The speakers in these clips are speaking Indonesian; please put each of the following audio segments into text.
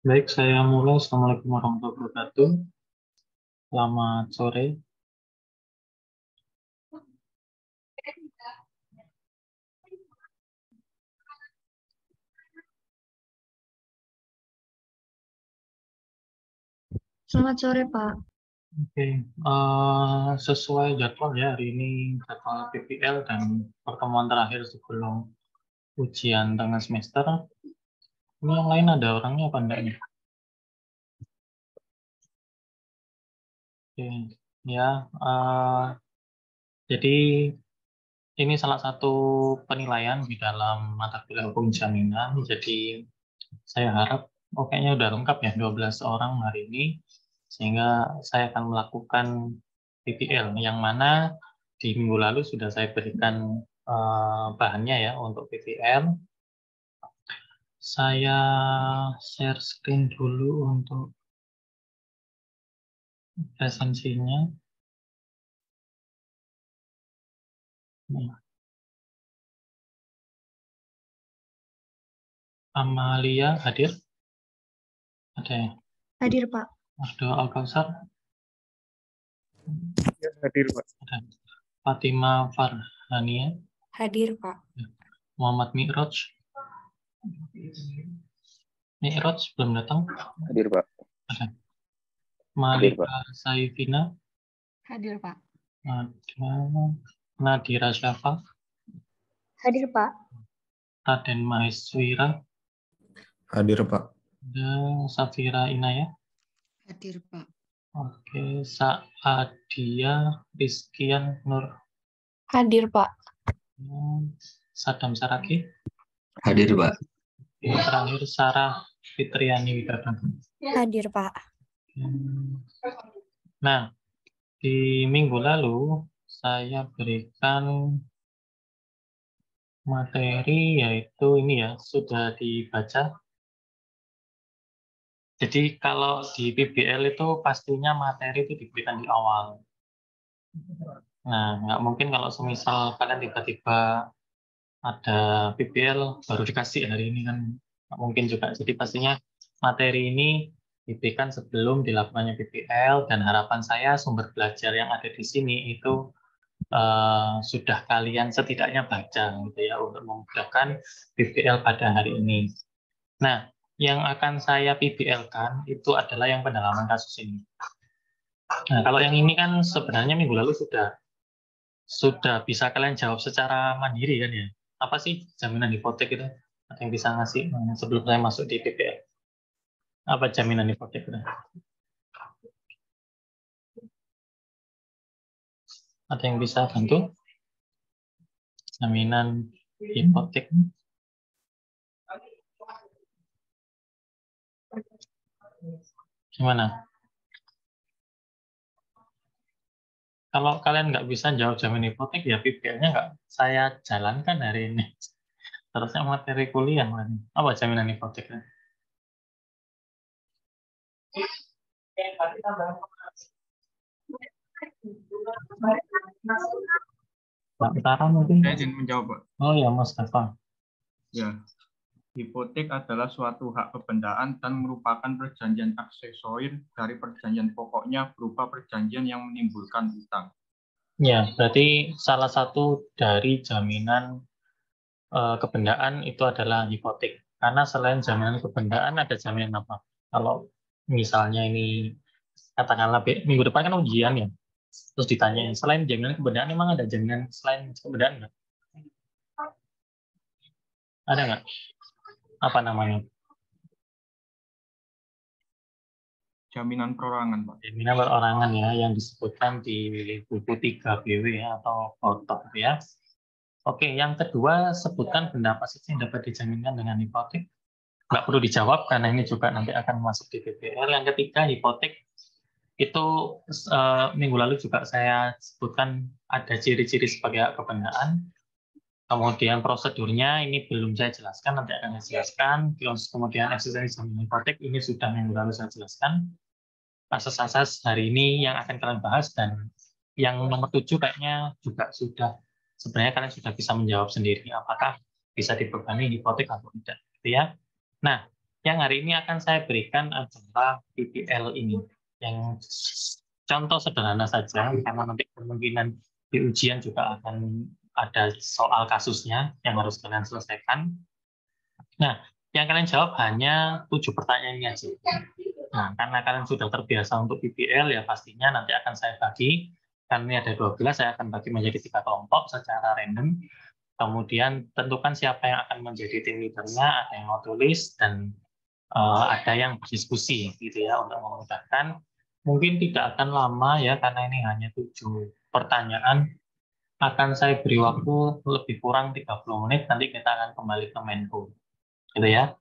Baik, saya mulai. Assalamualaikum warahmatullahi wabarakatuh. Selamat sore. Selamat sore, Pak. Oke, sesuai jadwal ya, hari ini jadwal PPL dan pertemuan terakhir sebelum ujian tengah semester. Ini yang lain ada orangnya apa enggak nih? Oke, ya. Jadi ini salah satu penilaian di dalam mata kuliah hukum jaminan. Jadi saya harap, kayaknya udah lengkap ya 12 orang hari ini, sehingga saya akan melakukan PPL, yang mana di minggu lalu sudah saya berikan bahannya ya untuk PPL. Saya share screen dulu untuk presensinya. Nih, Amalia hadir? Ada ya? Hadir, Pak. Ada Al-Kausar? Ya, hadir, Pak. Ada. Fatima Farhania? Hadir, Pak. Muhammad Mi'raj? Mi'raj belum datang? Hadir, Pak. Ada. Hadir, Pak. Malika Saifina? Hadir, Pak. Ada. Nadira Syafa? Hadir, Pak. Raden Maheswira? Hadir, Pak. Ada Safira Inaya? Hadir, Pak. Oke, Saadia Rizkian Nur. Hadir, Pak. Sadam Saraki. Hadir, Pak. Yang terakhir Sarah Fitriani Widarta. Hadir, Pak. Nah, di minggu lalu saya berikan materi, yaitu ini ya, sudah dibaca. Jadi kalau di PBL itu pastinya materi itu diberikan di awal. Nah, nggak mungkin kalau semisal kalian tiba-tiba ada PBL baru dikasih hari ini, kan nggak mungkin juga. Jadi pastinya materi ini diberikan sebelum dilakukannya PBL, dan harapan saya sumber belajar yang ada di sini itu sudah kalian setidaknya baca gitu ya, untuk memudahkan PBL pada hari ini. Nah, yang akan saya PBL-kan itu adalah yang pendalaman kasus ini. Nah, kalau yang ini kan sebenarnya minggu lalu sudah bisa kalian jawab secara mandiri kan ya. Apa sih jaminan hipotek itu? Ada yang bisa ngasih sebelum saya masuk di PBL? Apa jaminan hipotek itu? Ada yang bisa bantu? Jaminan hipotek. Gimana? Kalau kalian nggak bisa jawab jaminan hipotek, ya PBL-nya nggak saya jalankan hari ini. Terusnya materi kuliah. Apa jaminan hipotek? Pak Utara mungkin? Saya izin menjawab, Pak. Oh ya, Mas Mustafa. Ya, hipotek adalah suatu hak kebendaan dan merupakan perjanjian aksesoris dari perjanjian pokoknya berupa perjanjian yang menimbulkan utang. Ya, berarti salah satu dari jaminan kebendaan itu adalah hipotek. Karena selain jaminan kebendaan, ada jaminan apa? Kalau misalnya ini, katakanlah minggu depan kan ujian ya, terus ditanyain, selain jaminan kebendaan, memang ada jaminan selain kebendaan nggak? Ada nggak? Apa namanya? Jaminan perorangan, Pak. Jaminan perorangan ya, yang disebutkan di buku 3 BW ya, atau Portok ya. Oke, yang kedua, sebutkan benda apa saja yang dapat dijaminkan dengan hipotek. Nggak perlu dijawab, karena ini juga nanti akan masuk di PBL. Yang ketiga, hipotek. Itu minggu lalu juga saya sebutkan ada ciri-ciri sebagai hak kebendaan. Kemudian prosedurnya ini belum saya jelaskan, nanti akan saya jelaskan. Kemudian eksistensi jaminan hipotek ini sudah minggu lalu saya jelaskan. Asas-asas hari ini yang akan kalian bahas, dan yang nomor 7 kayaknya juga sudah, sebenarnya kalian sudah bisa menjawab sendiri apakah bisa dibebani hipotek atau tidak, gitu ya. Nah, yang hari ini akan saya berikan adalah PPL ini. Yang contoh sederhana saja, karena nanti kemungkinan di ujian juga akan ada soal kasusnya yang harus kalian selesaikan. Nah, yang kalian jawab hanya 7 pertanyaan ini aja. Nah, karena kalian sudah terbiasa untuk PPL, ya pastinya nanti akan saya bagi. Kan ini ada 12, saya akan bagi menjadi 3 kelompok secara random. Kemudian tentukan siapa yang akan menjadi tim leadernya, ada yang mau tulis, dan ada yang berdiskusi gitu ya untuk memudahkan. Mungkin tidak akan lama ya karena ini hanya 7 pertanyaan. Akan saya beri waktu lebih kurang 30 menit, nanti kita akan kembali ke Menko. Gitu ya.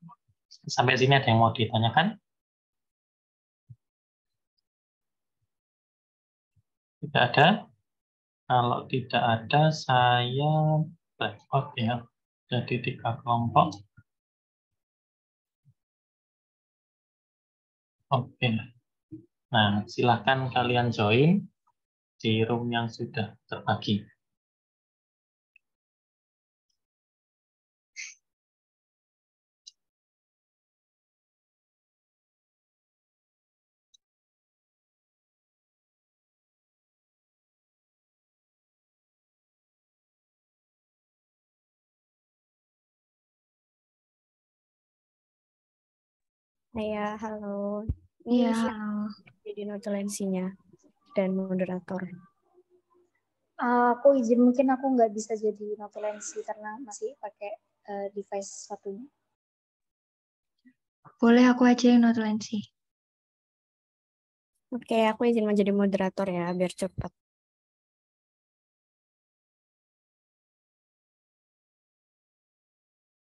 Sampai sini ada yang mau ditanyakan? Tidak ada? Kalau tidak ada, saya breakout ya. Jadi 3 kelompok. Oke. Nah, silahkan kalian join di room yang sudah terbagi. Ya, halo. Iya, Ini halo. jadi notulensinya dan moderator. Aku izin, mungkin aku nggak bisa jadi notulensi karena masih pakai device satunya. Boleh aku aja yang notulensi. Oke, aku izin menjadi moderator ya, biar cepat.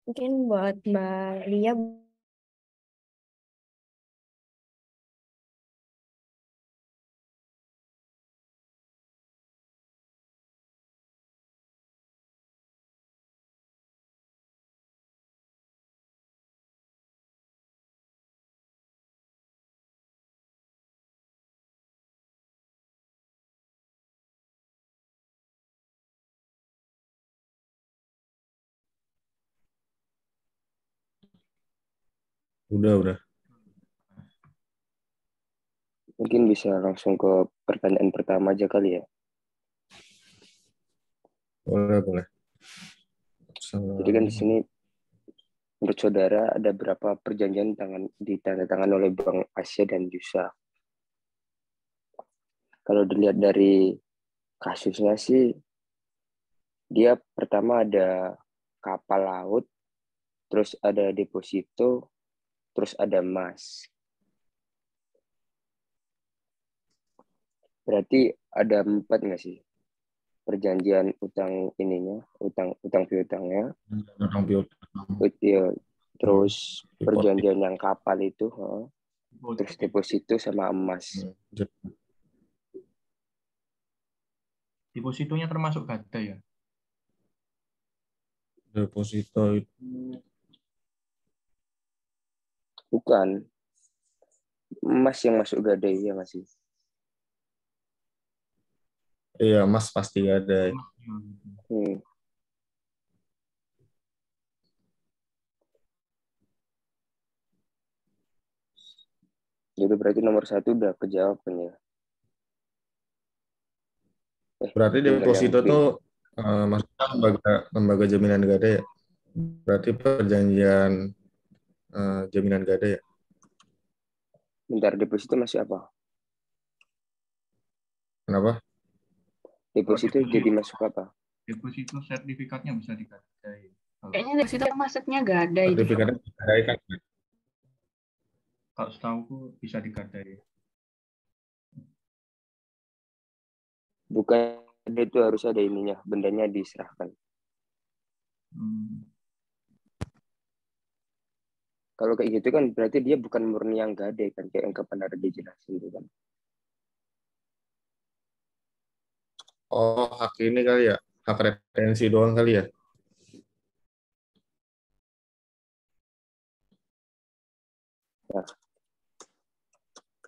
Mungkin buat Mbak Lia, Udah. Mungkin bisa langsung ke pertanyaan pertama aja kali ya. Boleh. Jadi kan di sini menurut saudara ada berapa perjanjian ditandatangan oleh Bank Asia dan Yusa. Kalau dilihat dari kasusnya sih, dia pertama ada kapal laut, terus ada deposito, terus ada emas. Berarti ada 4 nggak sih perjanjian utang ininya, utang piutangnya, terus perjanjian yang kapal itu, terus deposito sama emas. Depositonya termasuk gadai ya? Deposito itu Bukan, emas yang masuk gadai ya masih. iya, emas pasti ada. Jadi berarti nomor 1 udah kejawab kan ya? Berarti deposito tuh maksudnya lembaga jaminan gadai ya? Berarti perjanjian jaminan gadai ya? Bentar, deposito masih apa? Kenapa? Deposito jadi masuk apa? Deposito sertifikatnya bisa digadai. kayaknya deposito masuknya gadai. Sertifikatnya gadai kan? Kalau setahuku bisa digadai. Bukan, itu harus ada ininya, bendanya diserahkan. Kalau kayak gitu kan berarti dia bukan murni yang gadai kan, kayak yang kapan ada dijelasin itu kan. Oh, hak ini kali ya? Hak retensi doang kali ya? Nah,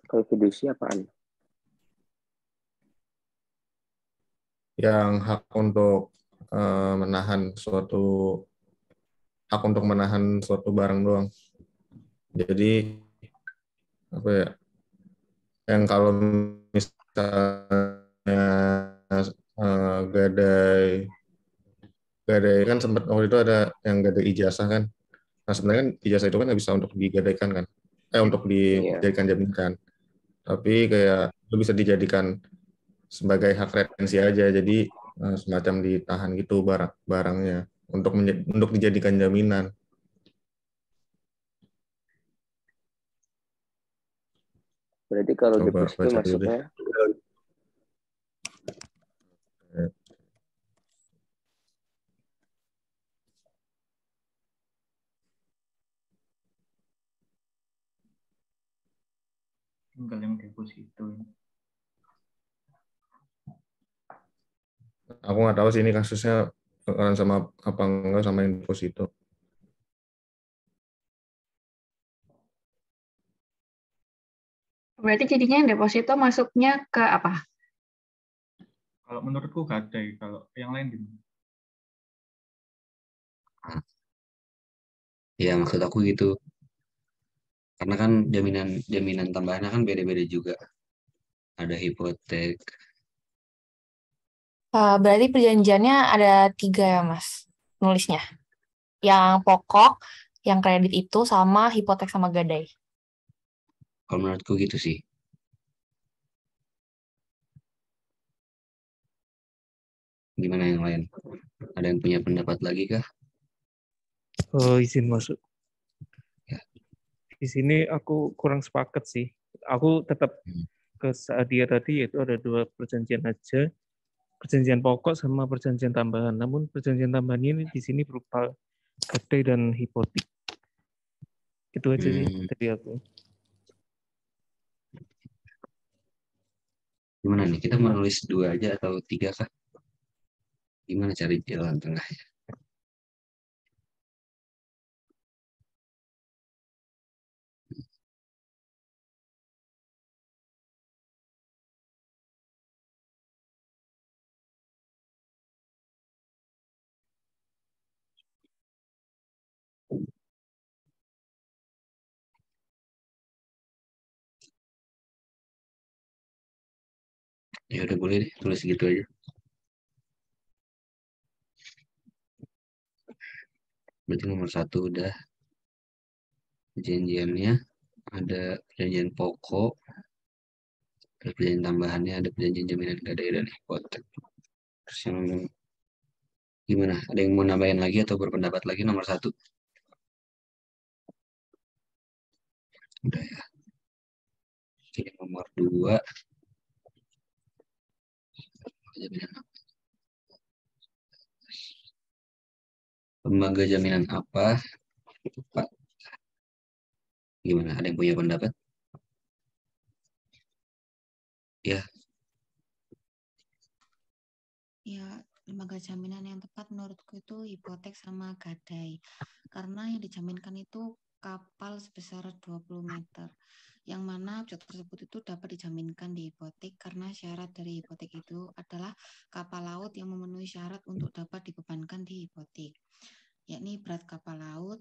kalau fidusi apaan? Yang hak untuk menahan suatu barang doang. Jadi apa ya? Yang kalau misalnya gadai gadai kan sempat waktu itu ada yang gadai ijazah kan. Nah sebenarnya kan ijazah itu kan nggak bisa untuk digadaikan kan, untuk Iya. dijadikan jaminan kan. Tapi kayak itu bisa dijadikan sebagai hak retensi aja. Jadi semacam ditahan gitu barangnya untuk dijadikan jaminan. Berarti kalau Coba deposito baca dulu deh. masuknya Tinggal yang deposito. Aku nggak tahu sih ini kasusnya sama apa enggak sama yang deposito. Berarti jadinya yang deposito masuknya ke apa? Kalau menurutku gadai, kalau yang lain gimana? Ya maksud aku gitu. Karena kan jaminan jaminan tambahannya kan beda-beda juga. Ada hipotek. Berarti perjanjiannya ada 3 ya, Mas, nulisnya. Yang pokok, yang kredit itu, sama hipotek sama gadai. Kalau menurutku gitu sih. Gimana yang lain? Ada yang punya pendapat lagi kah? Oh, izin masuk. Ya. Di sini aku kurang sepakat sih. Aku tetap Hmm. ke saat dia tadi, yaitu ada 2 perjanjian aja, perjanjian pokok sama perjanjian tambahan. Namun perjanjian tambahan ini di sini berupa gadai dan hipotek. Itu aja sih dari aku. Gimana nih? Kita menulis 2 aja atau 3 kah? Gimana cari jalan tengah? Ya udah boleh deh, tulis gitu aja. Berarti nomor 1 udah perjanjiannya, ada perjanjian pokok, terus perjanjian tambahannya, ada perjanjian jaminan gadai dan hipotek. Terus yang gimana? Ada yang mau nambahin lagi atau berpendapat lagi nomor 1? Udah ya. Oke, nomor 2 jaminan lembaga jaminan apa? Pak, gimana? Ada yang punya pendapat? Ya, Ya, lembaga jaminan yang tepat menurutku itu hipotek sama gadai. Karena yang dijaminkan itu kapal sebesar 20 meter. Yang mana objek tersebut itu dapat dijaminkan di hipotek karena syarat dari hipotek itu adalah kapal laut yang memenuhi syarat untuk dapat dibebankan di hipotek, yakni berat kapal laut.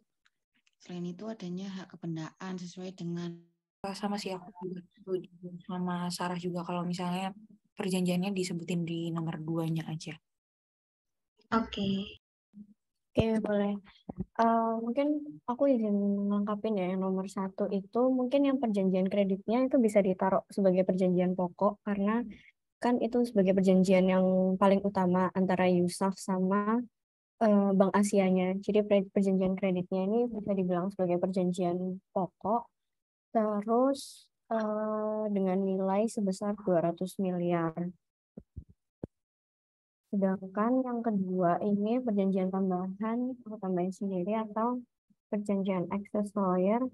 Selain itu adanya hak kebendaan sesuai dengan Sama sih aku juga setuju sama Sarah juga kalau misalnya perjanjiannya disebutin di nomor 2-nya aja. Oke. Oke, boleh. Mungkin aku izin melengkapin ya, yang nomor 1 itu mungkin yang perjanjian kreditnya itu bisa ditaruh sebagai perjanjian pokok karena kan itu sebagai perjanjian yang paling utama antara USAF sama Bank Asianya. Jadi perjanjian kreditnya ini bisa dibilang sebagai perjanjian pokok, terus dengan nilai sebesar 200 miliar. Sedangkan yang kedua ini perjanjian tambahan, aku tambahin sendiri atau perjanjian access lawyer,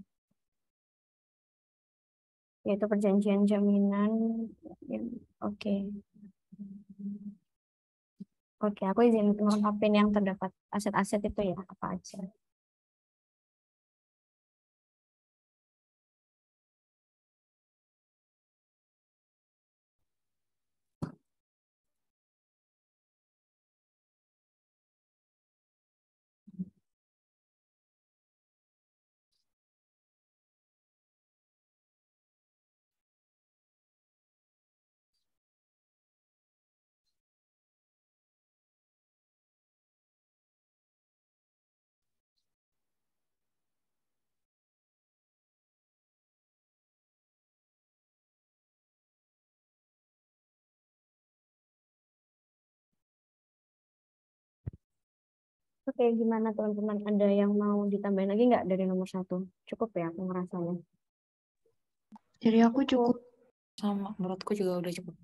yaitu perjanjian jaminan. Oke. Oke, aku izin melengkapin yang terdapat aset-aset itu ya, apa aja. Oke, gimana teman-teman? Ada yang mau ditambahin lagi nggak dari nomor 1? Cukup ya aku ngerasanya. Dari aku cukup. Sama, menurutku juga udah cukup.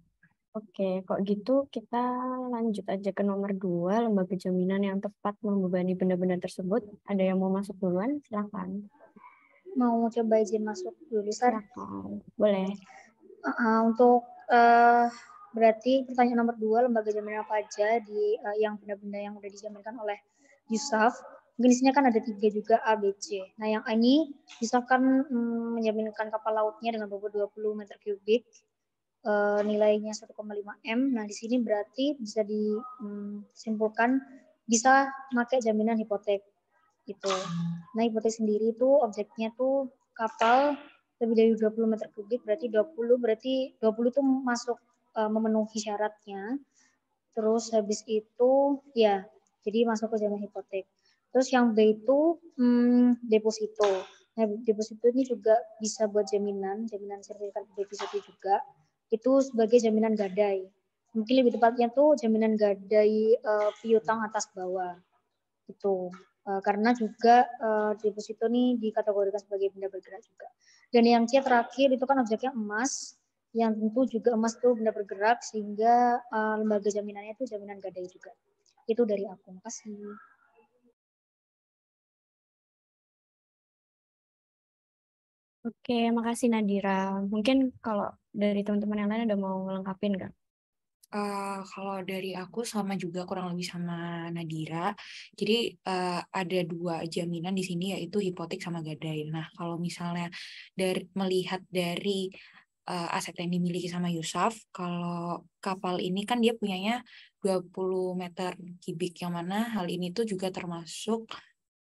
Oke, kok gitu kita lanjut aja ke nomor 2, lembaga jaminan yang tepat membebani benda-benda tersebut. Ada yang mau masuk duluan? Silakan. Mau coba izin masuk dulu, Sar? Silakan, boleh. Untuk berarti pertanyaan nomor 2, lembaga jaminan apa aja yang benda-benda yang udah dijaminkan oleh Yusuf. Mungkin di sini kan ada 3 juga A, B, C. Nah yang A ini Yusuf kan menjaminkan kapal lautnya dengan bobot 20 meter kubik, nilainya 1,5 M. Nah di sini berarti bisa disimpulkan bisa pakai jaminan hipotek gitu. Nah hipotek sendiri itu objeknya tuh kapal lebih dari 20 meter kubik, berarti 20 itu masuk memenuhi syaratnya. Terus habis itu ya jadi masuk ke jaminan hipotek. Terus yang B itu deposito. Nah deposito ini juga bisa buat jaminan sertifikat deposito juga. Itu sebagai jaminan gadai. Mungkin lebih tepatnya tuh jaminan gadai piutang atas bawah. Itu karena juga deposito nih dikategorikan sebagai benda bergerak juga. Dan yang C terakhir itu kan objeknya emas, yang tentu juga emas itu benda bergerak sehingga lembaga jaminannya itu jaminan gadai juga. Itu dari aku. Makasih. Oke, makasih Nadira. Mungkin kalau dari teman-teman yang lain ada mau ngelengkapin nggak? Kalau dari aku sama juga kurang lebih sama Nadira. Jadi ada 2 jaminan di sini yaitu hipotek sama gadai. Nah, kalau misalnya melihat dari aset yang dimiliki sama Yusuf, kalau kapal ini kan dia punyanya 20 meter kubik, yang mana hal ini tuh juga termasuk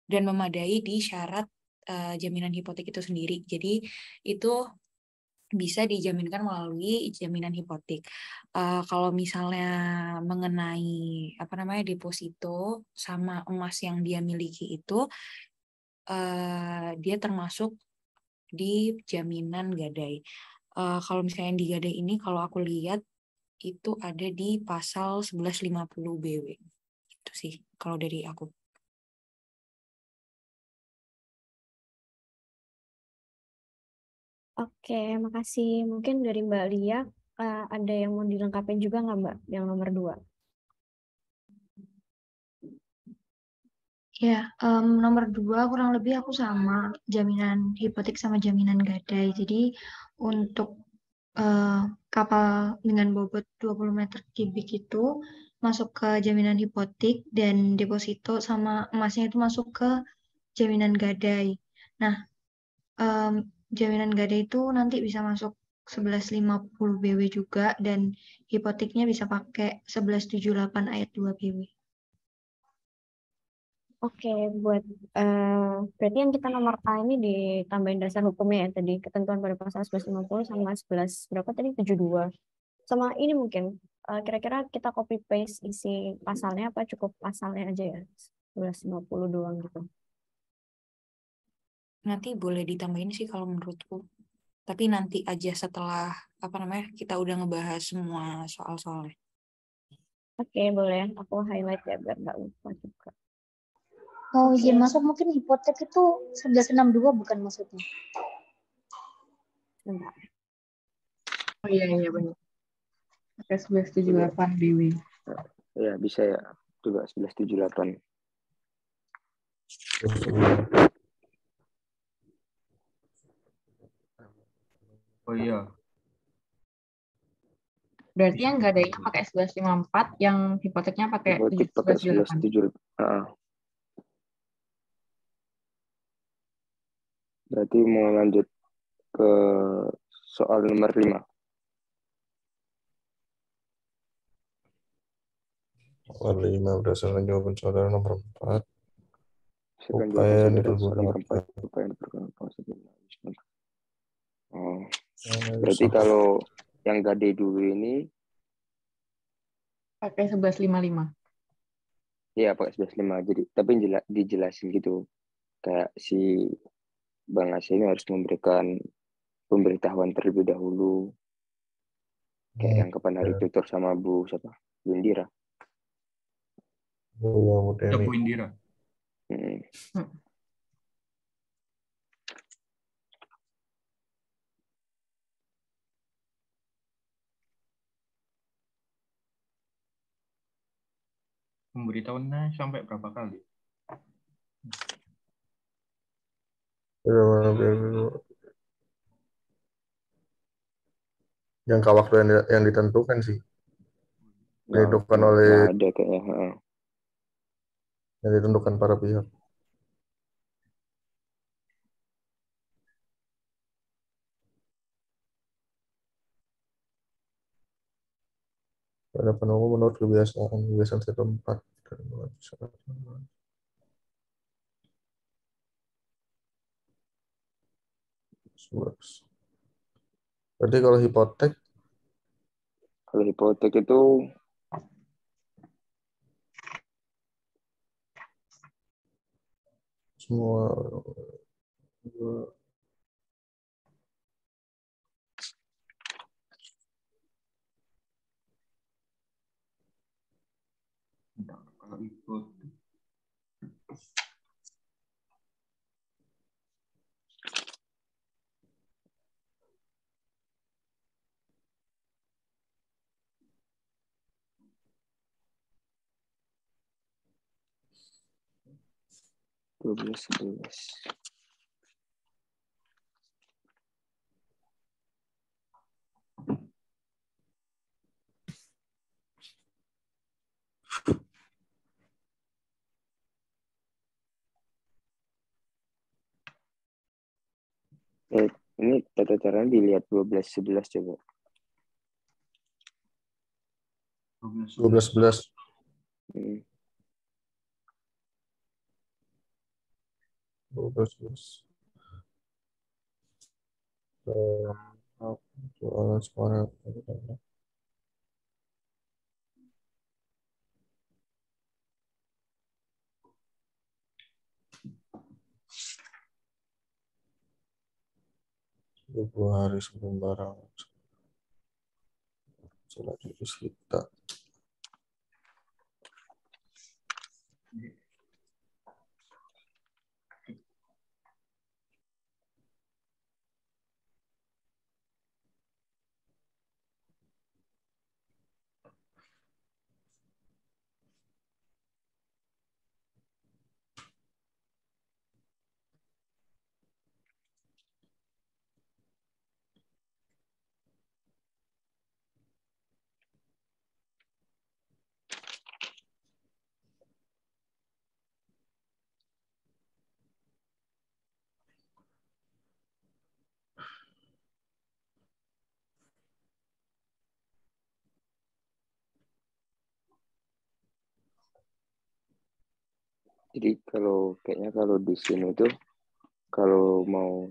dan memadai di syarat jaminan hipotek itu sendiri. Jadi itu bisa dijaminkan melalui jaminan hipotek. Kalau misalnya mengenai deposito sama emas yang dia miliki itu, dia termasuk di jaminan gadai. Kalau misalnya di gadai ini, kalau aku lihat itu ada di pasal 1150 BW. Itu sih kalau dari aku. Oke, makasih. Mungkin dari Mbak Lia ada yang mau dilengkapin juga nggak Mbak, yang nomor 2? Ya, nomor 2 kurang lebih aku sama jaminan hipotek sama jaminan gadai. Jadi untuk kapal dengan bobot 20 meter kubik itu masuk ke jaminan hipotek dan deposito sama emasnya itu masuk ke jaminan gadai. Nah, jaminan gadai itu nanti bisa masuk 1150 BW juga dan hipoteknya bisa pakai 1178 ayat 2 BW. Oke, buat berarti yang kita nomor A ini ditambahin dasar hukumnya ya tadi, ketentuan pada pasal 1150 sama 11 berapa tadi 72. Sama ini mungkin kira-kira kita copy paste isi pasalnya apa cukup pasalnya aja ya? 1150 doang gitu. Nanti boleh ditambahin sih kalau menurutku. Tapi nanti aja setelah kita udah ngebahas semua soal-soalnya. Oke, boleh. Aku highlight ya biar nggak lupa juga. Mau izin masuk mungkin hipotek itu 1162 bukan maksudnya? Bentar. Oh iya benar. Pakai 1178 BW. Ya bisa ya, juga 1178. Oh iya. Berarti yang gadainya pakai 1154, yang hipoteknya pakai 1178. Berarti mau lanjut ke soal nomor 5. Soal 5 berdasarkan jawaban saudara nomor 4. Upaya dipergunakan. Oh, berarti kalau yang gadai dulu ini pakai 1155. Iya, pakai 1155. Jadi tapi dijelasin gitu. Kayak si Bang Asya ini harus memberikan pemberitahuan terlebih dahulu. Kayak yang kapan hari tutor sama Bu Indira. Bu Indira. Pemberitahuannya sampai berapa kali? Jangka waktu yang ditentukan sih. Ditentukan oleh ada kayaknya. Yang ditentukan para pihak. Pada penunggu menurut kebiasaan setempat. Berarti kalau hipotek? Kalau hipotek itu semua kalau hipotek belas. Ini tata caranya dilihat 12-11 coba. 12-11. Hmm. 12. Soal hari sebelum barang sholat disita. Jadi kayaknya kalau di sini tuh kalau mau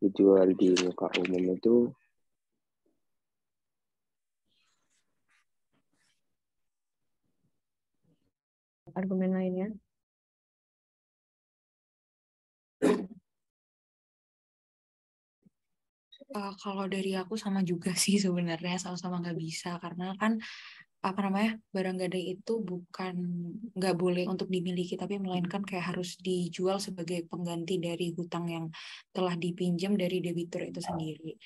dijual di muka umum itu Argumen lainnya. Kalau dari aku sama juga sih sebenarnya, sama-sama nggak bisa karena kan apa namanya, barang gadai itu bukan nggak boleh untuk dimiliki, tapi melainkan kayak harus dijual sebagai pengganti dari hutang yang telah dipinjam dari debitur itu sendiri.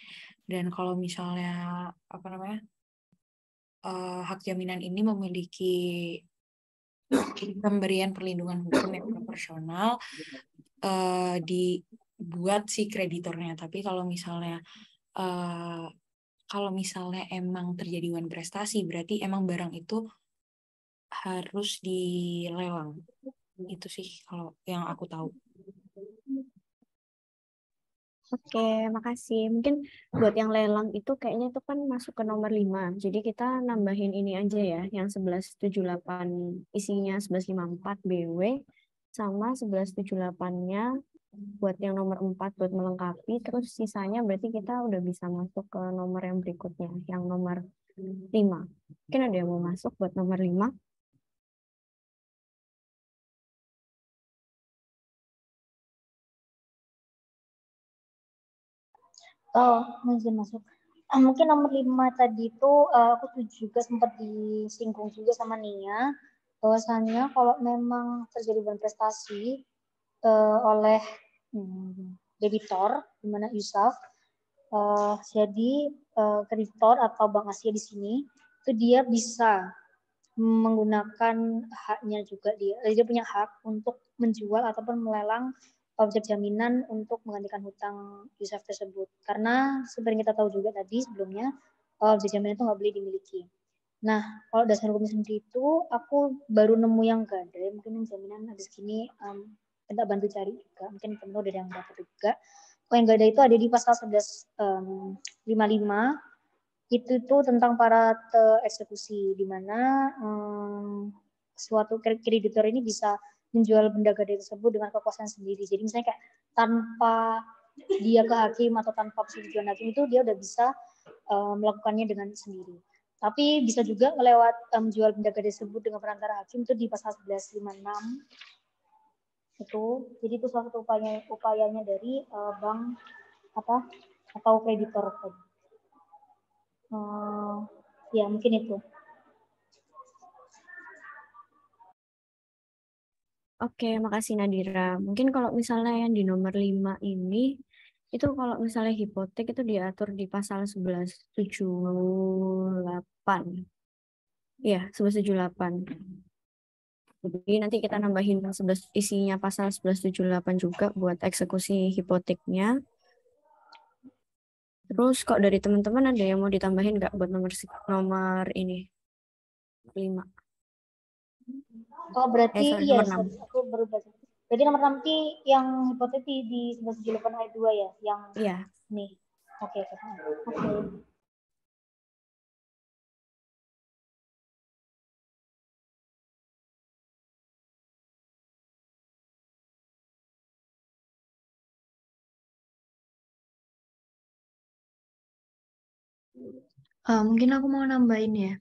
Dan kalau misalnya apa namanya, hak jaminan ini memiliki pemberian perlindungan hukum yang proporsional dibuat si kreditornya. Tapi kalau misalnya emang terjadi wan prestasi, berarti emang barang itu harus dilelang. Itu sih kalau yang aku tahu. Oke, makasih. Mungkin buat yang lelang itu kayaknya itu kan masuk ke nomor 5. Jadi kita nambahin ini aja ya, yang 1178 isinya 1154 BW sama 1178-nya buat yang nomor 4 buat melengkapi. Terus sisanya berarti kita udah bisa masuk ke nomor yang berikutnya, yang nomor 5. Mungkin ada yang mau masuk buat nomor 5? Oh, izin masuk. Mungkin nomor 5 tadi itu aku setuju juga, sempat disinggung juga sama Nia. bahwasannya kalau memang terjadi beban prestasi oleh debitor, di mana Yusuf, jadi kreditor atau Bank Asia di sini itu dia bisa menggunakan haknya juga, dia punya hak untuk menjual ataupun melelang objek jaminan untuk menggantikan hutang Yusuf tersebut. Karena seperti yang kita tahu juga tadi sebelumnya, objek jaminan itu nggak boleh dimiliki. Nah, kalau dasar hukumnya sendiri itu aku baru nemu yang gadai, mungkin yang jaminan habis gini kita bantu cari juga, mungkin teman udah yang dapat juga. Kalau yang gadai itu ada di pasal 1155, itu tuh tentang para eksekusi, di mana suatu kreditor ini bisa menjual benda gadai tersebut dengan kekuasaan sendiri. Jadi misalnya kayak tanpa dia ke hakim atau tanpa persetujuan hakim itu dia udah bisa melakukannya dengan sendiri. Tapi bisa juga melewat menjual benda gadai tersebut dengan perantara hakim itu di pasal 1156 itu. Jadi itu salah satu upayanya dari bank atau kreditor. Ya mungkin itu. Oke, makasih Nadira. Mungkin kalau misalnya yang di nomor 5 ini, itu kalau misalnya hipotek itu diatur di pasal 1178. Iya, 1178. Jadi nanti kita nambahin isinya pasal 1178 juga buat eksekusi hipoteknya. Terus kok dari teman-teman ada yang mau ditambahin nggak buat nomor ini? 5. Oh, berarti iya, nomor 6. aku baru baca. Berarti nomor 6 yang hipotek di 1178 ayat 2 ya, yang iya. Nih. Oke. Mungkin aku mau nambahin ya.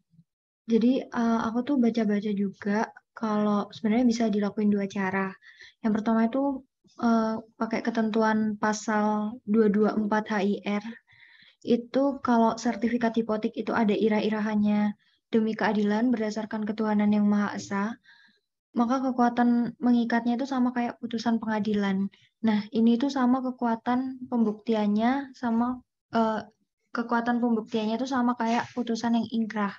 Jadi aku tuh baca-baca juga kalau sebenarnya bisa dilakuin 2 cara. Yang pertama itu pakai ketentuan pasal 224 HIR. Itu kalau sertifikat hipotek itu ada irah-irahannya demi keadilan berdasarkan ketuhanan yang Maha Esa, maka kekuatan mengikatnya itu sama kayak putusan pengadilan. Nah, ini tuh sama kekuatan pembuktiannya itu sama kayak putusan yang ingkrah.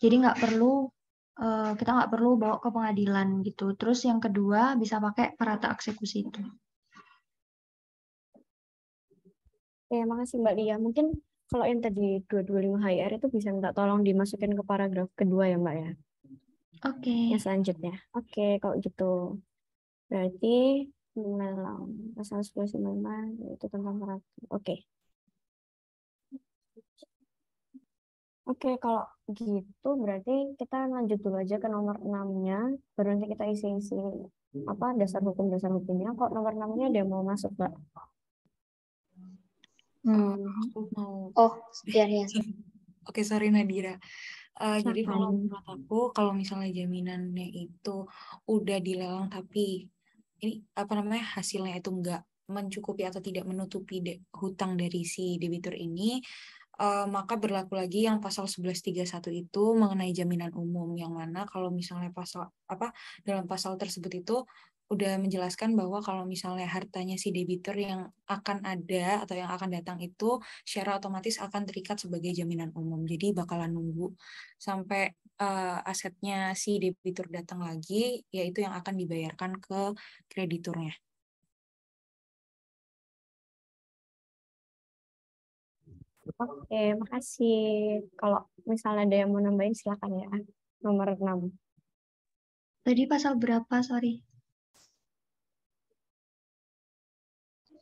Jadi kita nggak perlu bawa ke pengadilan gitu. Terus yang kedua bisa pakai perata eksekusi itu. Oke, makasih Mbak Lia. Mungkin kalau yang tadi 225 HIR itu bisa minta tolong dimasukin ke paragraf kedua ya Mbak ya. Oke. Yang selanjutnya. Oke, kalau gitu. Berarti melelang pasal 1155 itu tentang peraturan. Oke. Oke, kalau gitu berarti kita lanjut dulu aja ke nomor 6-nya. Baru nanti kita isi-isi dasar hukumnya. Kok nomor 6-nya ada yang mau masuk, Mbak? Aku mau. Ya. Oke, sorry Nadira. Jadi kalau menurut aku, kalau misalnya jaminannya itu udah dilelang tapi ini hasilnya itu enggak mencukupi atau tidak menutupi hutang dari si debitur ini, maka berlaku lagi yang pasal 1131 itu mengenai jaminan umum, yang mana kalau misalnya dalam pasal tersebut itu udah menjelaskan bahwa kalau misalnya hartanya si debitur yang akan ada atau yang akan datang itu secara otomatis akan terikat sebagai jaminan umum. Jadi bakalan nunggu sampai asetnya si debitur datang lagi, yaitu yang akan dibayarkan ke krediturnya. Oke, makasih. Kalau misalnya ada yang mau nambahin silakan ya. Nomor 6. Tadi pasal berapa, sorry?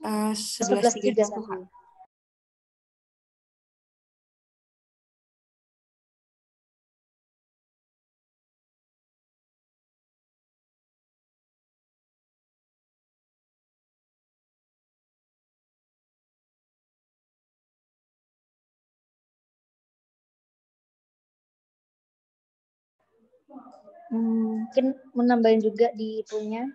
1131. Mungkin menambahin juga di punya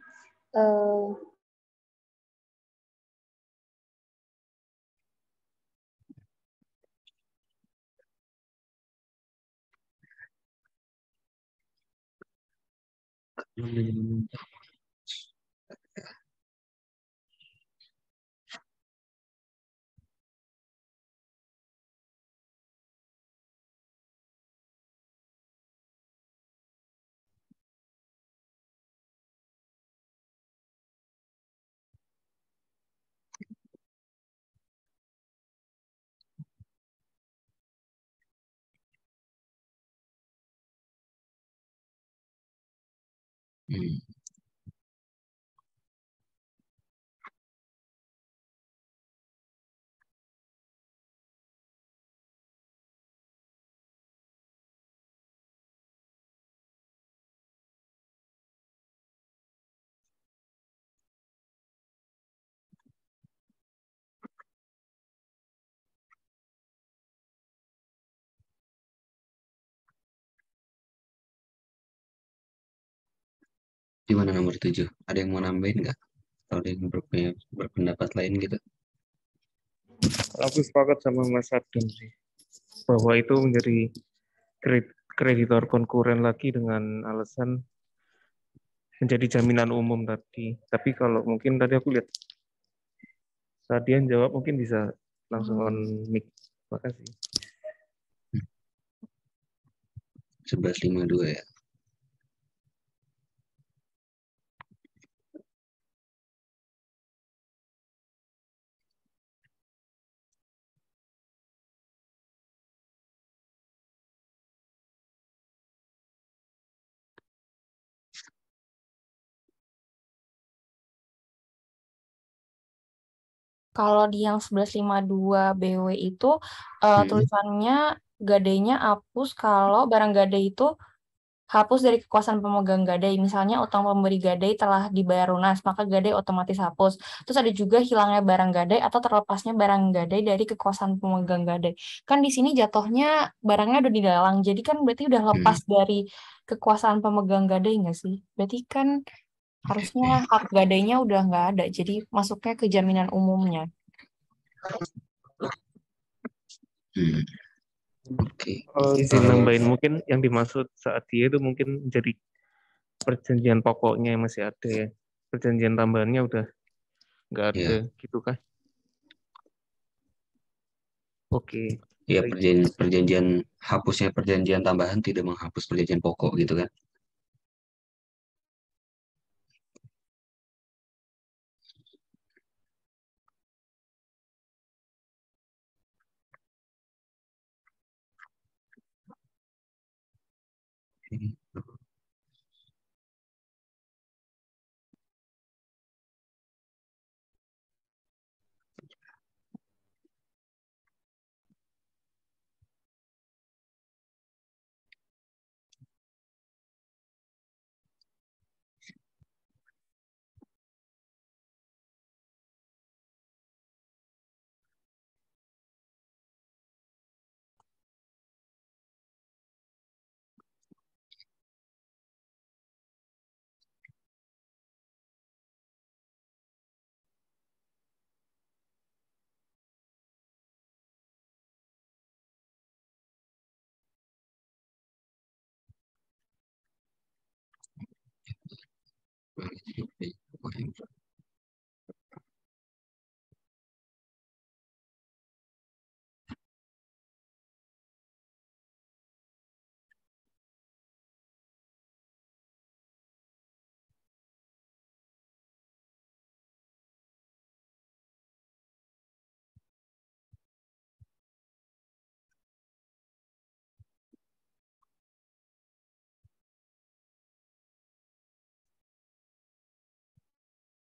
Gimana nomor 7? Ada yang mau nambahin nggak? Atau ada yang berpendapat lain gitu? Aku sepakat sama Mas Adam sih, bahwa itu menjadi kreditor konkuren lagi dengan alasan menjadi jaminan umum tadi. Tapi kalau mungkin tadi aku lihat Sadian jawab, mungkin bisa langsung on mic. Makasih. 11.52 ya. Kalau di yang 1152 BW itu tulisannya gadainya hapus kalau barang gadai itu hapus dari kekuasaan pemegang gadai. Misalnya utang pemberi gadai telah dibayar lunas, maka gadai otomatis hapus. Terus ada juga hilangnya barang gadai atau terlepasnya barang gadai dari kekuasaan pemegang gadai. Kan di sini jatuhnya barangnya udah dilelang, jadi kan berarti udah lepas dari kekuasaan pemegang gadai nggak sih? Berarti kan harusnya hak gadainya udah nggak ada, jadi masuknya ke jaminan umumnya. Izin nambahin, mungkin yang dimaksud saat dia itu mungkin menjadi perjanjian pokoknya yang masih ada ya. Perjanjian tambahannya udah nggak ada gitu kan? Oke. Ya, perjanjian hapusnya perjanjian tambahan tidak menghapus perjanjian pokok gitu kan?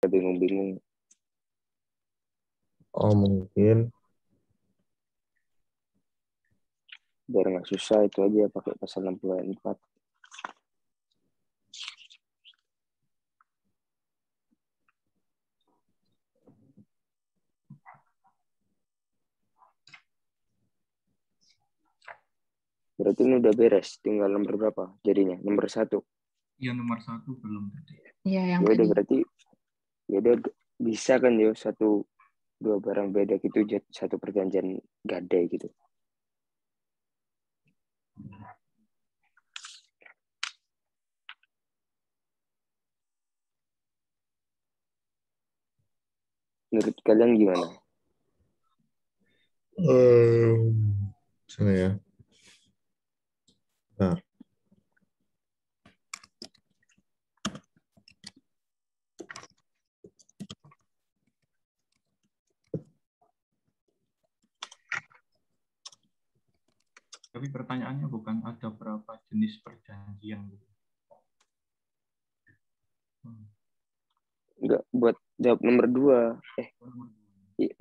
Bingung-bingung. Oh, mungkin. Biar nggak susah itu aja pakai pasal 64. Berarti ini udah beres, tinggal nomor berapa jadinya? Nomor 1. Iya, nomor 1 belum tadi. Iya, yang ya udah berarti ya udah bisa kan ya dua barang beda gitu satu perjanjian gadai gitu. Menurut kalian gimana? Sana ya. Nah, Tapi pertanyaannya bukan ada berapa jenis perjanjian gitu. Enggak, buat jawab nomor 2.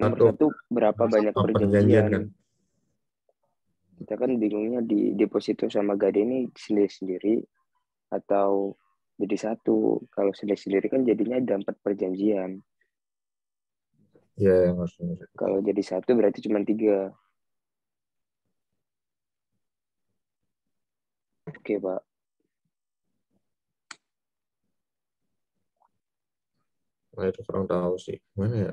Nomor 1 berapa banyak perjanjian kan? perjanjian? Kita kan bingungnya di deposito sama gade ini sendiri-sendiri atau jadi satu. Kalau sendiri-sendiri kan jadinya ada 4 perjanjian. Iya, yang harus. Kalau jadi satu berarti cuma 3. Oke, Pak. Nah, itu kurang tahu sih. Mana ya?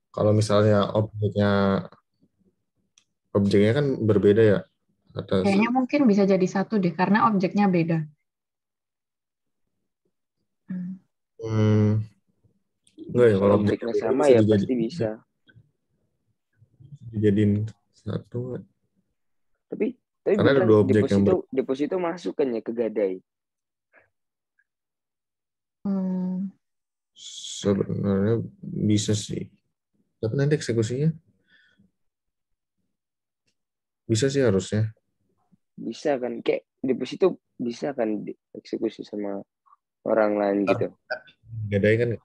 Kalau misalnya objeknya kan berbeda ya. Kayaknya mungkin bisa jadi satu deh, karena objeknya beda. Enggak ya, kalau objeknya sama ya pasti bisa. Dijadiin satu. Tapi karena ada 2 objek yang deposito masuk kan ya ke gadai. Sebenarnya bisa sih. Tapi nanti eksekusinya bisa sih harusnya. Bisa kan, kayak deposito bisa kan dieksekusi sama orang lain gitu. Gadai kan.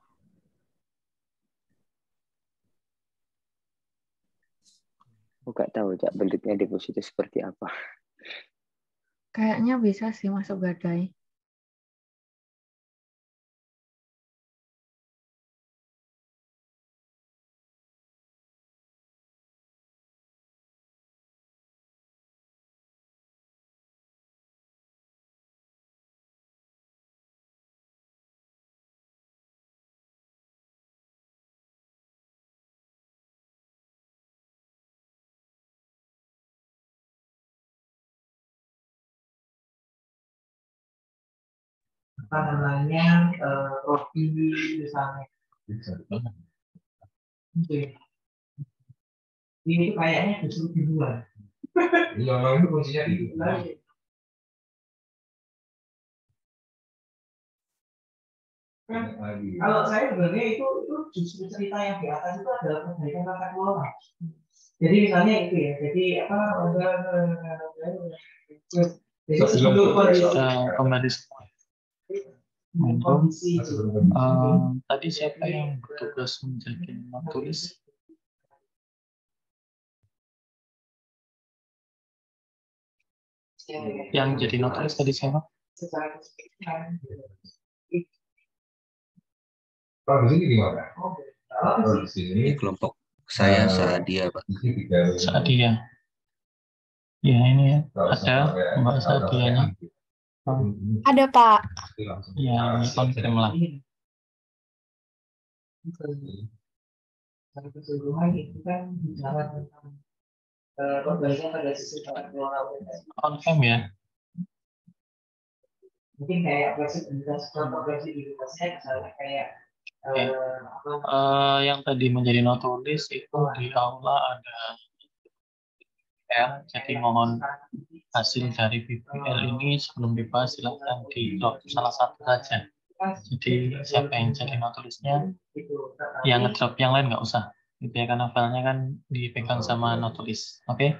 Aku gak tahu Cak, bentuknya deposito seperti apa. Kayaknya bisa sih masuk gadai. Apa namanya, roti misalnya. Ini kayaknya justru di luar. Iya, itu kuncinya di luar. Kalau saya sebenarnya itu justru cerita yang di atas itu adalah perbaikan tata kelola. Jadi misalnya itu ya, jadi apa? Kembali semua. Tadi siapa yang bertugas menjadi notulis? Yang jadi notulis tadi siapa? Di kelompok saya Saadia, Pak. Saadia. Ya ini ya, ada Mbak Saadianya. Ada Pak. Ya, ini konfirm lah. Keseluruhan itu kan bicara tentang perbaikan pada sisi tata kelola. Konfirm ya. Mungkin kayak fleksibilitasnya misalnya kayak yang tadi menjadi notulis itu di aula ada jadi mohon hasil dari PPL ini sebelum dibahas silahkan di drop salah satu saja. Jadi siapa yang jadi notulisnya, yang ngedrop yang lain nggak usah. Gitu ya, karena filenya kan dipegang sama notulis. Oke,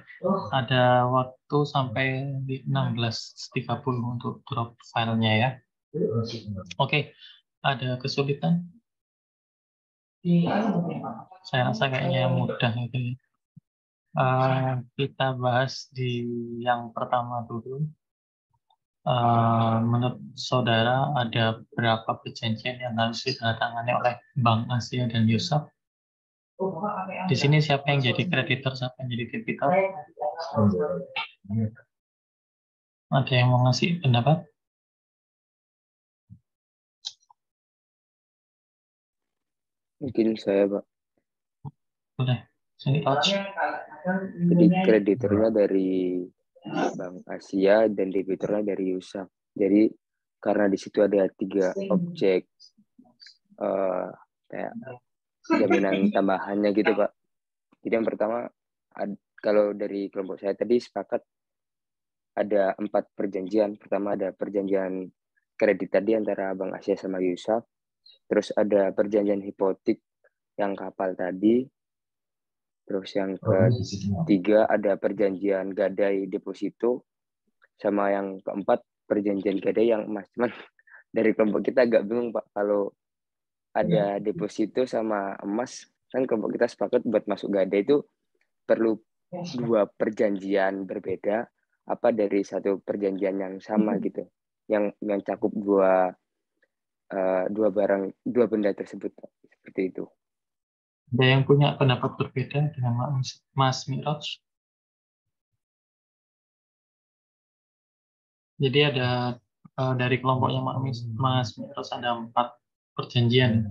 ada waktu sampai di 16.30 untuk drop filenya ya. Oke, ada kesulitan? Saya rasa kayaknya mudah itu ya. Kita bahas di yang pertama dulu. menurut saudara ada berapa perjanjian yang harus ditandatangani oleh Bank Asia dan Yusuf? Di sini siapa yang jadi kreditor, siapa yang jadi debitor? Ada yang mau ngasih pendapat? Mungkin saya, Pak. Boleh. Jadi kreditornya dari Bank Asia dan debitornya dari Yusuf. Jadi karena di situ ada 3 objek kayak jaminan tambahannya gitu, Pak. Jadi yang pertama, kalau dari kelompok saya tadi sepakat ada 4 perjanjian. Pertama ada perjanjian kredit tadi antara Bank Asia sama Yusuf. Terus ada perjanjian hipotek yang kapal tadi. Terus yang ketiga ada perjanjian gadai deposito. Sama yang keempat perjanjian gadai yang emas. Cuman dari kelompok kita agak bingung, Pak. Kalau ada deposito sama emas, kan kelompok kita sepakat buat masuk gadai itu perlu 2 perjanjian berbeda, apa dari 1 perjanjian yang sama gitu, yang cakup 2 benda tersebut, seperti itu. Ada yang punya pendapat berbeda dengan Mas Miraj? Jadi ada dari kelompoknya Mas Miraj ada 4 perjanjian.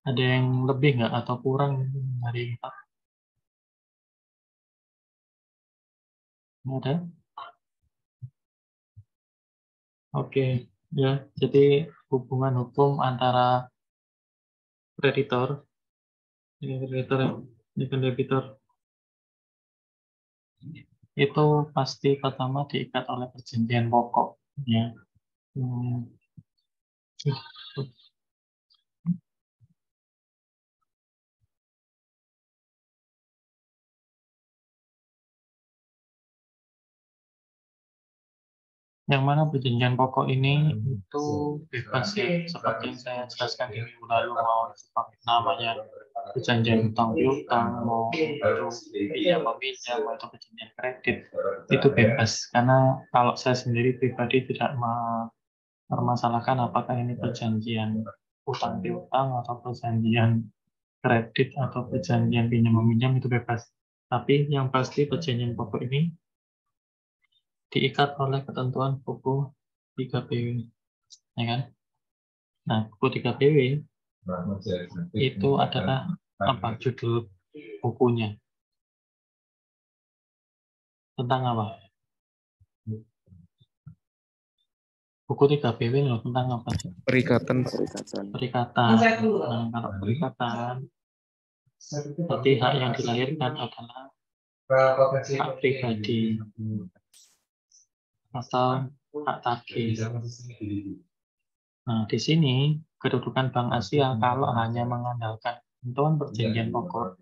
Ada yang lebih nggak atau kurang dari 4? Ada? Oke, ya. Jadi hubungan hukum antara kreditor dengan debitor itu pasti pertama diikat oleh perjanjian pokok, ya. Yang mana perjanjian pokok ini itu bebas ya, seperti yang saya jelaskan di minggu lalu, mau namanya perjanjian utang piutang, mau itu pinjam meminjam, atau perjanjian kredit, itu bebas. Karena kalau saya sendiri pribadi tidak mempermasalahkan apakah ini perjanjian utang piutang atau perjanjian kredit atau perjanjian pinjam meminjam, itu bebas. Tapi yang pasti perjanjian pokok ini diikat oleh ketentuan buku 3PW, ya kan? Nah, buku 3PW itu adalah apa judul bukunya? Tentang apa? Buku 3PW loh, tentang apa? Perikatan. Nah, kalau perikatan, berarti hak yang dilahirkan adalah hak pribadi atau hak tagih. Nah, di sini kedudukan Bank Asia kalau hanya mengandalkan ketentuan perjanjian pokok,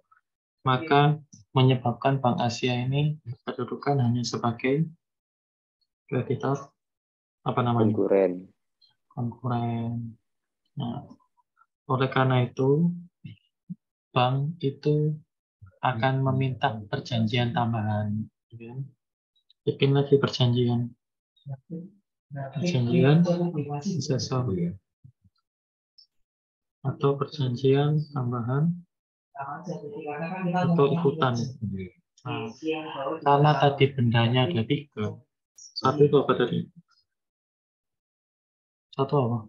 maka menyebabkan Bank Asia ini kedudukan hanya sebagai kreditor, apa namanya? Konkuren. Nah, oleh karena itu, bank itu akan meminta perjanjian tambahan. Bikin lagi perjanjian asesor atau perjanjian tambahan atau ikutan. Nah, karena tadi bendanya ada 3, satu itu apa tadi? Satu apa?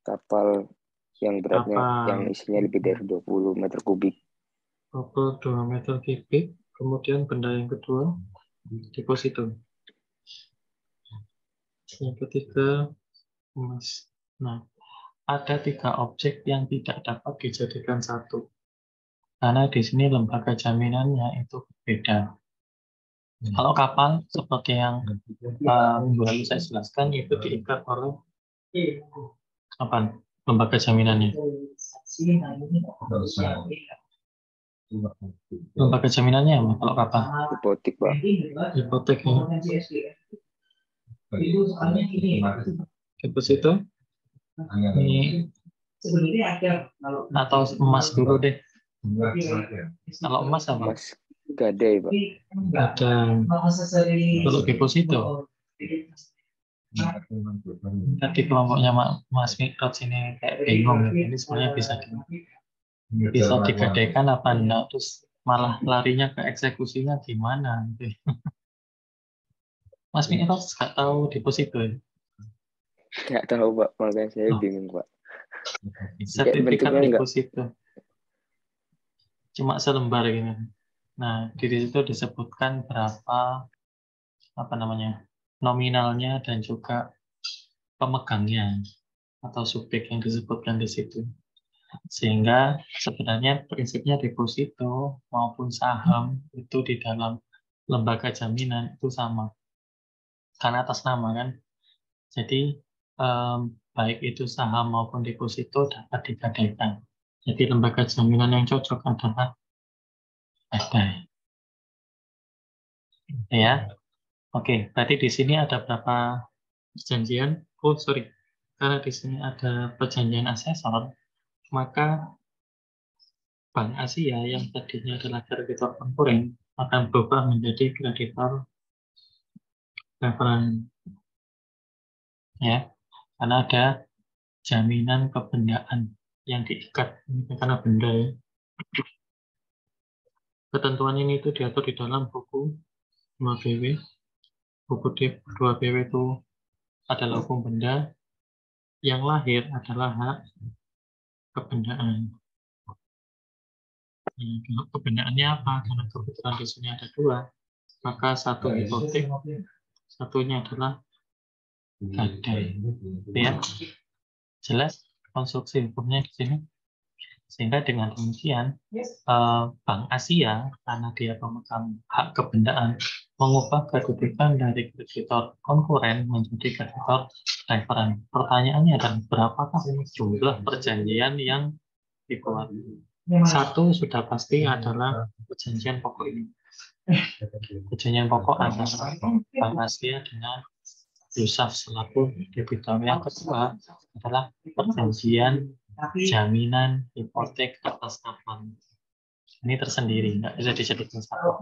Kapal yang beratnya, yang isinya lebih dari 20 meter kubik. Kapal 2 meter kubik. Kemudian benda yang kedua, deposito. Yang ketiga, emas. Nah, ada 3 objek yang tidak dapat dijadikan satu. Karena di sini lembaga jaminannya itu berbeda. Kalau kapal, seperti yang minggu lalu saya jelaskan, itu diikat oleh apa? Lembaga jaminannya. Lembaga jaminannya apa kalau kapal? Hipotek, Pak. Hipotek ya. Deposito ini atau emas dulu deh. Kalau emas apa? Emas gadai, Pak. Gadai. Kalau deposito Tadi kelompoknya Mas Mikrot sini kayak bingung gitu. Ini sebenarnya bisa digadaikan apa enggak, terus malah larinya ke eksekusinya gimana gitu. Mas Mikrot nggak tahu deposito ya? Nggak tahu Pak, makanya saya bingung Pak. Sertifikat deposito cuma selembar gini. Nah, di situ disebutkan berapa nominalnya dan juga pemegangnya atau subjek yang disebutkan di situ. Sehingga sebenarnya prinsipnya deposito maupun saham itu di dalam lembaga jaminan itu sama. Karena atas nama kan. Jadi baik itu saham maupun deposito dapat digadaikan. Jadi lembaga jaminan yang cocok adalah gadai. Ya. Oke, berarti di sini ada berapa perjanjian? Oh, sorry. Karena di sini ada perjanjian asesor, maka Bank Asia yang tadinya adalah kreditor konkuren akan berubah menjadi kreditor preference. Ya, karena ada jaminan kebendaan yang diikat karena benda ya. Ketentuan ini itu diatur di dalam buku 2BW. Buku 2BW itu adalah hukum benda, yang lahir adalah hak kebendaan. Hak kebendaannya apa? Karena kebetulan di sini ada dua, maka satu hipotek, satunya adalah gadai. Ya, jelas konstruksi hukumnya di sini. Sehingga dengan demikian Bank Asia karena dia pemegang hak kebendaan mengubah kedudukan dari kreditor konkuren menjadi kreditor preference. Pertanyaannya adalah berapakah jumlah perjanjian yang dibuat? Satu sudah pasti adalah perjanjian pokok ini. Perjanjian pokok antara Bank Asia dengan Yusaf selaku debitur. Yang kedua adalah perjanjian jaminan hipotek atas nama. Ini tersendiri, nggak bisa dijadikan satu.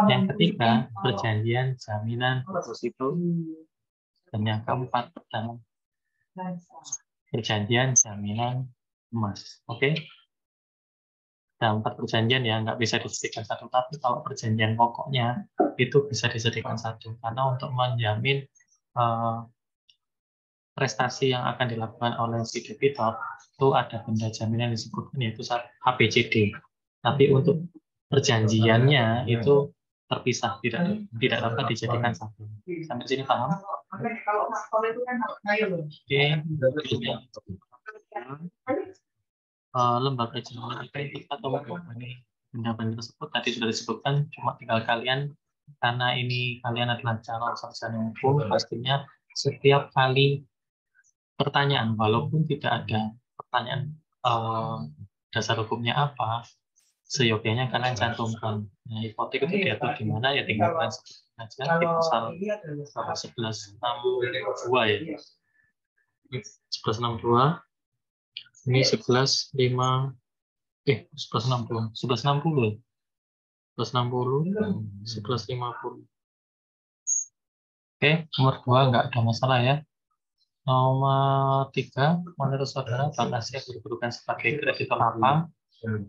Yang ketiga, perjanjian jaminan deposito. Dan yang keempat adalah perjanjian jaminan emas. Oke? Ada 4 perjanjian ya, nggak bisa dijadikan satu. Tapi kalau perjanjian pokoknya itu bisa dijadikan satu. Karena untuk menjamin prestasi yang akan dilakukan oleh si debitor itu ada benda jaminan yang disebutkan yaitu HPCD. Tapi untuk perjanjiannya itu terpisah, tidak dapat dijadikan satu. Sampai sini paham? Oke. Lembaga jaminan atau benda-benda tersebut tadi sudah disebutkan, cuma tinggal kalian, karena ini kalian adalah calon sarjana hukum, pastinya setiap kali pertanyaan, walaupun tidak ada pertanyaan dasar hukumnya apa, seyogyanya kalian cantumkan. Nah, hipotek itu diatur di mana ya, tinggal kalian sebutkan aja di pasal 1162 ya. 1162 ini 1160 1150 1150. Oke, nomor 2 nggak ada masalah ya. Nomor 3, menurut saudara Bank Asia berkedudukan sebagai kreditor apa?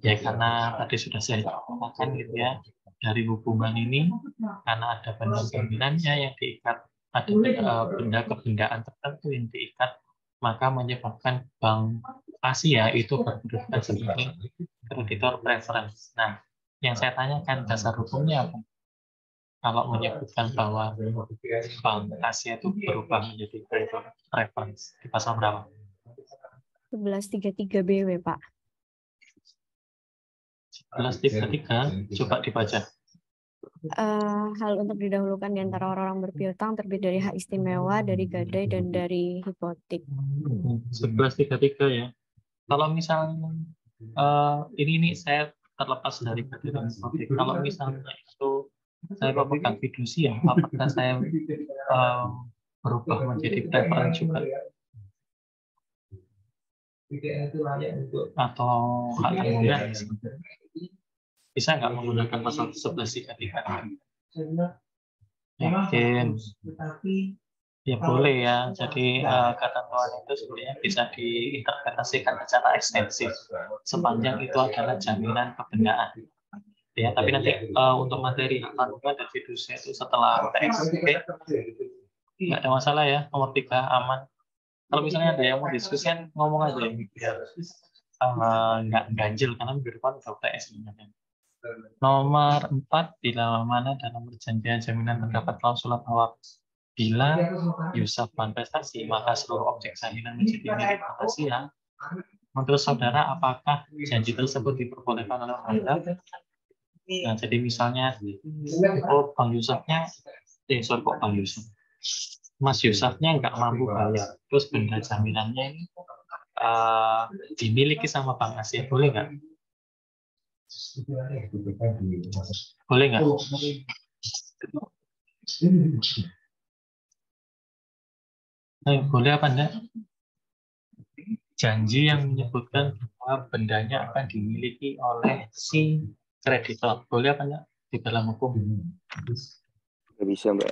Ya karena tadi sudah saya katakan gitu ya, dari hubungan ini karena ada benda jaminannya yang diikat, ada benda kebendaan tertentu yang diikat, maka menyebabkan Bank Asia itu berkedudukan sebagai kreditor preference. Nah, yang saya tanyakan dasar hukumnya apa? Kalau menyebutkan bahwa Bank Asia itu berubah menjadi kreditor preference di pasal berapa? 1133 BW, Pak. 1133, coba dibaca. Hal untuk didahulukan di antara orang-orang berpiutang terbit dari hak istimewa, dari gadai, dan dari hipotek. 1133 ya. Kalau misalnya ini saya terlepas dari gadai dan hipotek. Kalau misalnya itu saya pemegang fidusia, apakah saya berubah menjadi preference juga? Atau hak tanggungan? Bisa nggak menggunakan pasal 1133? Yakin? Ya boleh ya. Jadi ketentuan itu sebenarnya bisa diinterpretasikan secara ekstensif sepanjang itu adalah jaminan kebendaan. Ya, tapi nanti untuk materi hak tanggungan dan fidusia itu setelah UTS, oke? Nggak ada masalah ya, nomor 3 aman. Kalau misalnya ada yang mau diskusi kan ngomong aja ya, biar nggak ganjil karena minggu depan udah UTS sebenarnya. Nomor 4, bila mana dalam perjanjian jaminan terdapat klausul bahwa bila Yusuf manifestasi, maka seluruh objek jaminan menjadi milik Fantasia. Menurut saudara, apakah janji tersebut diperbolehkan oleh undang-undang? Nah, jadi misalnya, Bang Yusufnya, Bang Yusuf, Mas Yusufnya nggak mampu bayar, terus benda jaminannya ini dimiliki sama Bang Asia, boleh nggak? Boleh nggak? Boleh apa enggak? Janji yang menyebutkan bahwa bendanya akan dimiliki oleh si kreditor. Boleh apa enggak di dalam hukum? Nggak bisa, Mbak.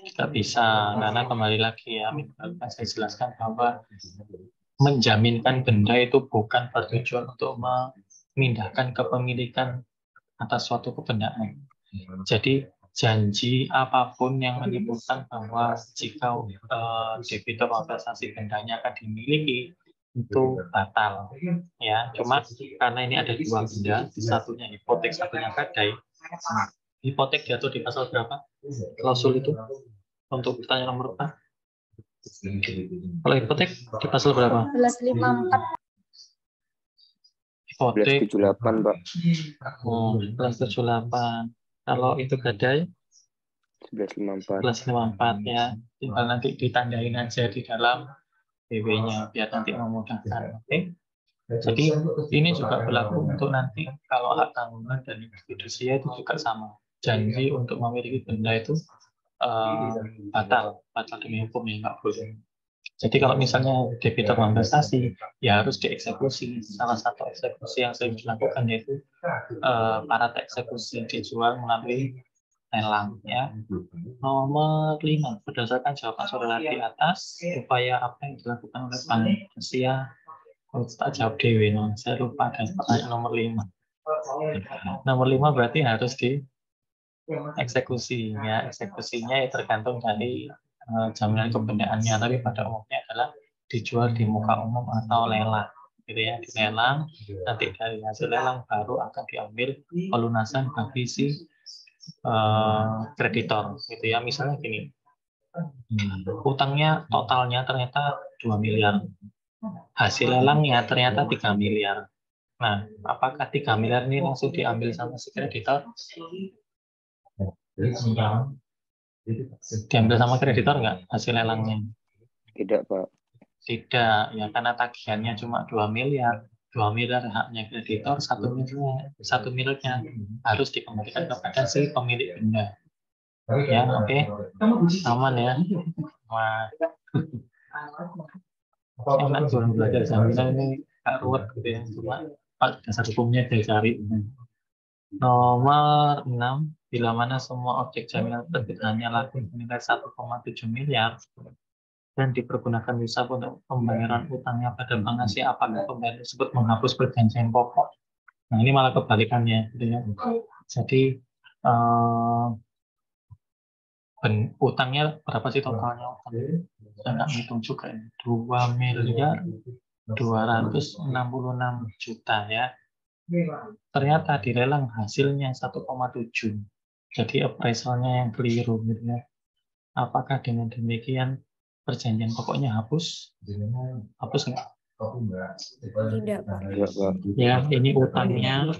Tidak bisa, karena kembali lagi ya, saya jelaskan bahwa menjaminkan benda itu bukan bertujuan untuk memindahkan kepemilikan atas suatu kebendaan. Jadi janji apapun yang menyebutkan bahwa jika debitur investasi bendanya akan dimiliki itu batal ya. Cuma karena ini ada dua benda, satunya hipotek, satunya gadai. Hipotek jatuh di pasal berapa? Klausul itu untuk pertanyaan nomor 4. Kalau hipotek di pasal berapa? 1154. Hipotek 1178, Pak. 1178. Kalau itu gadai 1154. 1154 ya. Tinggal nanti ditandain aja di dalam BW-nya biar nanti memudahkan. Oke. Jadi ini juga berlaku untuk nanti kalau hak tanggungan dan fidusia itu juga sama. Janji untuk memiliki benda itu batal demi hukum ya, nggak boleh. Jadi kalau misalnya debitur investasi, ya harus dieksekusi. Salah satu eksekusi yang sering dilakukan yaitu syarat eksekusi dijual melalui lelang. Ya. Nomor 5, berdasarkan jawaban saudara di atas, upaya apa yang dilakukan oleh Bank Asia? Oh, tak jawab dewi, no. Saya lupa ada pertanyaan nomor 5. Nomor 5 berarti harus dieksekusi. Ya, eksekusinya ya tergantung dari jaminan kebendaannya, tapi pada umumnya adalah dijual di muka umum atau lelang, gitu ya, di lelang. Nanti dari hasil lelang baru akan diambil pelunasan bagi si kreditor, gitu ya. Misalnya gini, utangnya totalnya ternyata 2 miliar, hasil lelangnya ternyata 3 miliar. Nah, apakah 3 miliar ini langsung diambil sama si kreditor? Diambil sama kreditor nggak hasil lelangnya? Tidak, Pak. Tidak, ya karena tagihannya cuma 2 miliar. 2 miliar haknya kreditor, 1 miliarnya harus dikembalikan kepada si pemilik benda. Ya, oke. Aman ya. Wah. Enak kurang belajar jaminan ini gak ruwet gitu ya. Cuma dasar hukumnya dicari. Nomor 6, bila mana semua objek jaminan tersebut hanya laku senilai 1,7 miliar dan dipergunakan Yusuf untuk pembayaran utangnya pada Bank Asia, apakah pembayaran tersebut menghapus perjanjian pokok? Nah, ini malah kebalikannya. Gitu ya. Jadi, utangnya berapa sih totalnya? Saya nggak ngitung juga. 2 miliar 266 juta ya. Ternyata dilelang hasilnya 1,7. Jadi appraisalnya yang keliru gitu ya. Apakah dengan demikian perjanjian pokoknya hapus? Hapus nggak? Tidak, Pak. Ya, ini utangnya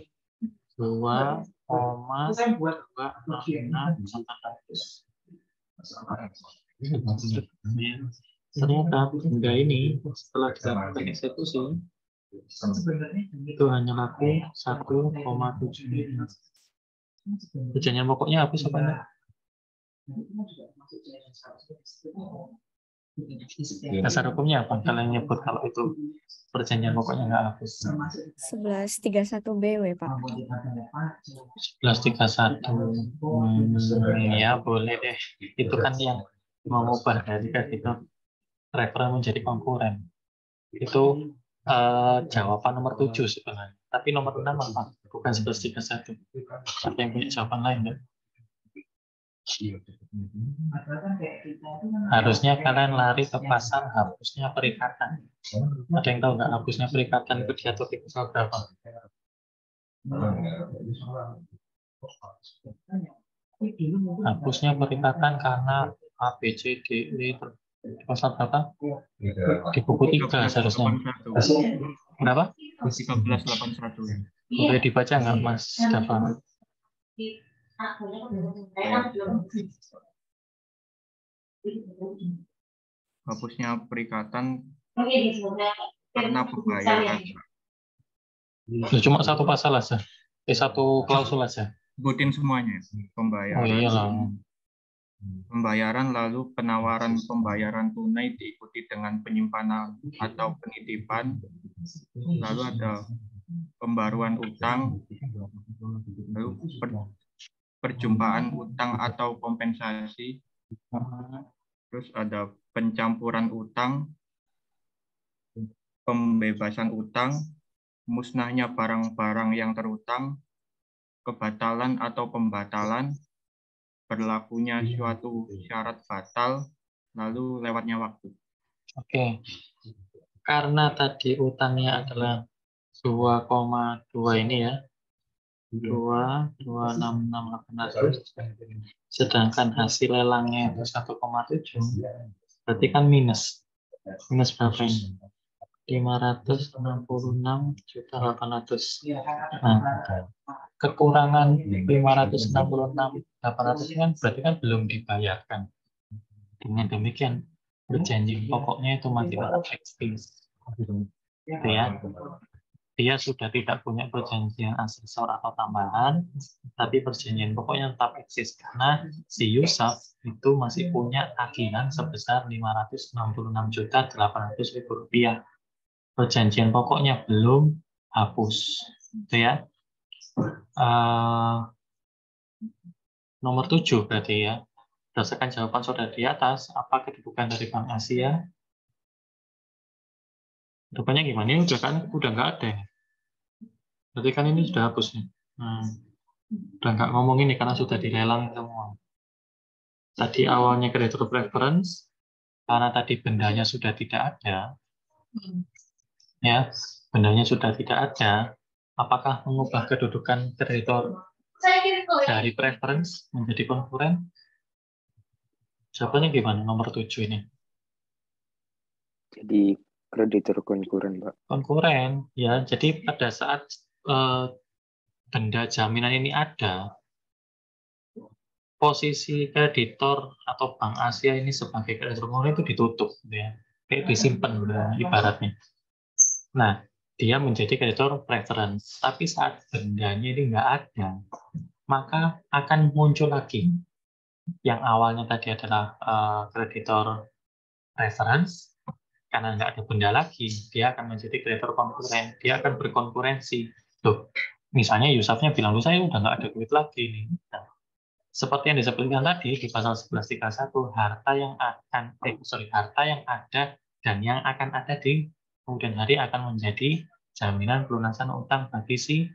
2,266. Ternyata benda ini setelah dilakukan eksekusi itu hanya laku 1,7 miliar. Perjanjian pokoknya hapus apa enggak? Dasar hukumnya apa? Kalian nyebut kalau itu perjanjian pokoknya nggak hapus. 1131 BW, Pak. 1131. Ya boleh deh. Itu kan yang mengubah dari kreditor preferen menjadi konkuren. Itu jawaban nomor 7 sebenarnya. Tapi nomor 6 apa? Bukan 1131. Ada yang punya jawaban lain nggak? Harusnya kalian lari ke pasar hapusnya perikatan. Ada yang tahu nggak hapusnya perikatan itu diatur di pasal berapa? Hapusnya perikatan karena A, B, C, D, E pasal berapa? Di buku 3 seharusnya. Berapa? 1381 ya. Boleh dibaca nggak Mas Dava? Hapusnya perikatan karena pembayaran. Cuma satu pasal aja. Satu klausul aja. Sebutin semuanya. Pembayaran. Oh iyalah. Pembayaran lalu penawaran pembayaran tunai diikuti dengan penyimpanan atau penitipan. Lalu ada pembaruan utang. Lalu perjumpaan utang atau kompensasi. Terus ada pencampuran utang, pembebasan utang, musnahnya barang-barang yang terutang, kebatalan atau pembatalan, berlakunya suatu syarat batal, lalu lewatnya waktu. Oke. Karena tadi utangnya adalah 2,2 ini ya. 2,266,800. Sedangkan hasil lelangnya itu 1,7. Berarti kan minus. Minus berapa ini? 566.800. Nah, kekurangan 566.800 kan berarti kan belum dibayarkan. Dengan demikian, perjanjian pokoknya itu masih tetap eksis. Gitu ya. Dia sudah tidak punya perjanjian asesor atau tambahan, tapi perjanjian pokoknya tetap eksis karena si Yusuf itu masih punya tagihan sebesar 566.800.000 rupiah. Perjanjian pokoknya belum hapus, gitu ya. Nomor 7 berarti ya. Berdasarkan jawaban saudara di atas, apa kedudukan dari Bank Asia? Kedudukannya gimana? Ini udah nggak ada ya. Berarti kan ini sudah hapus nih. Udah nggak ngomong ini karena sudah dilelang semua. Tadi awalnya creditor preference, karena tadi bendanya sudah tidak ada, ya, bendanya sudah tidak ada, apakah mengubah kedudukan kreditor dari preference menjadi konkuren? Jawabannya gimana nomor 7 ini? Jadi kreditor konkuren, Pak. Konkuren, ya. Jadi pada saat benda jaminan ini ada, posisi kreditor atau Bank Asia ini sebagai kreditor konkuren itu ditutup, gitu ya. Kayak disimpan, gitu, ibaratnya. Nah, dia menjadi kreditor preference. Tapi saat bendanya ini nggak ada, maka akan muncul lagi. Yang awalnya tadi adalah kreditor preference, karena nggak ada benda lagi, dia akan menjadi kreditor konkuren. Dia akan berkonkurensi. Loh, misalnya Yusufnya bilang, saya udah nggak ada duit lagi nih. Nah, seperti yang disebutkan tadi di pasal 1131, harta yang ada dan yang akan ada di kemudian hari akan menjadi jaminan pelunasan utang bagi si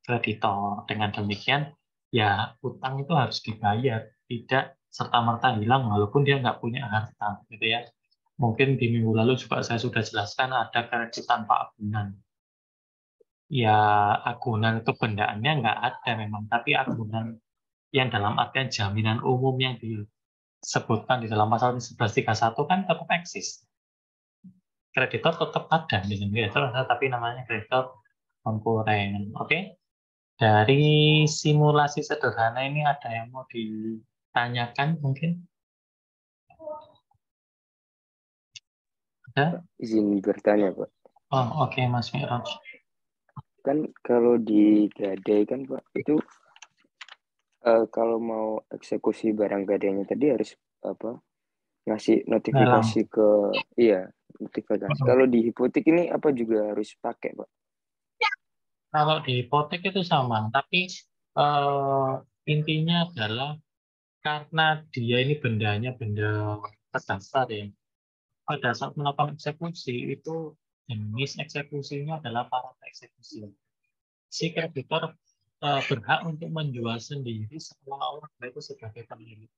kreditor. Dengan demikian, ya utang itu harus dibayar, tidak serta-merta hilang walaupun dia nggak punya harta, gitu ya. Mungkin di minggu lalu juga saya sudah jelaskan ada kredit tanpa agunan. Ya agunan itu bendaannya nggak ada memang, tapi agunan yang dalam artian jaminan umum yang disebutkan di dalam pasal 1131 kan tetap eksis. Kreditor tetap ada di sini, tapi namanya kreditor konkuren. Oke? Dari simulasi sederhana ini ada yang mau ditanyakan mungkin? Ada? Izin bertanya, Pak. Oh, oke, Mas Mi'raj. Kan kalau di gadai kan, Pak, itu kalau mau eksekusi barang gadainya tadi harus apa? Ngasih notifikasi ke notifikasi. Kalau di hipotek ini apa juga harus pakai, Pak? Kalau di hipotek itu sama, tapi intinya adalah karena dia ini bendanya benda terdaftar ya, pada saat melakukan eksekusi itu jenis eksekusinya adalah parat eksekusi. Si kreditor berhak untuk menjual sendiri seolah-olah itu sebagai pemilik.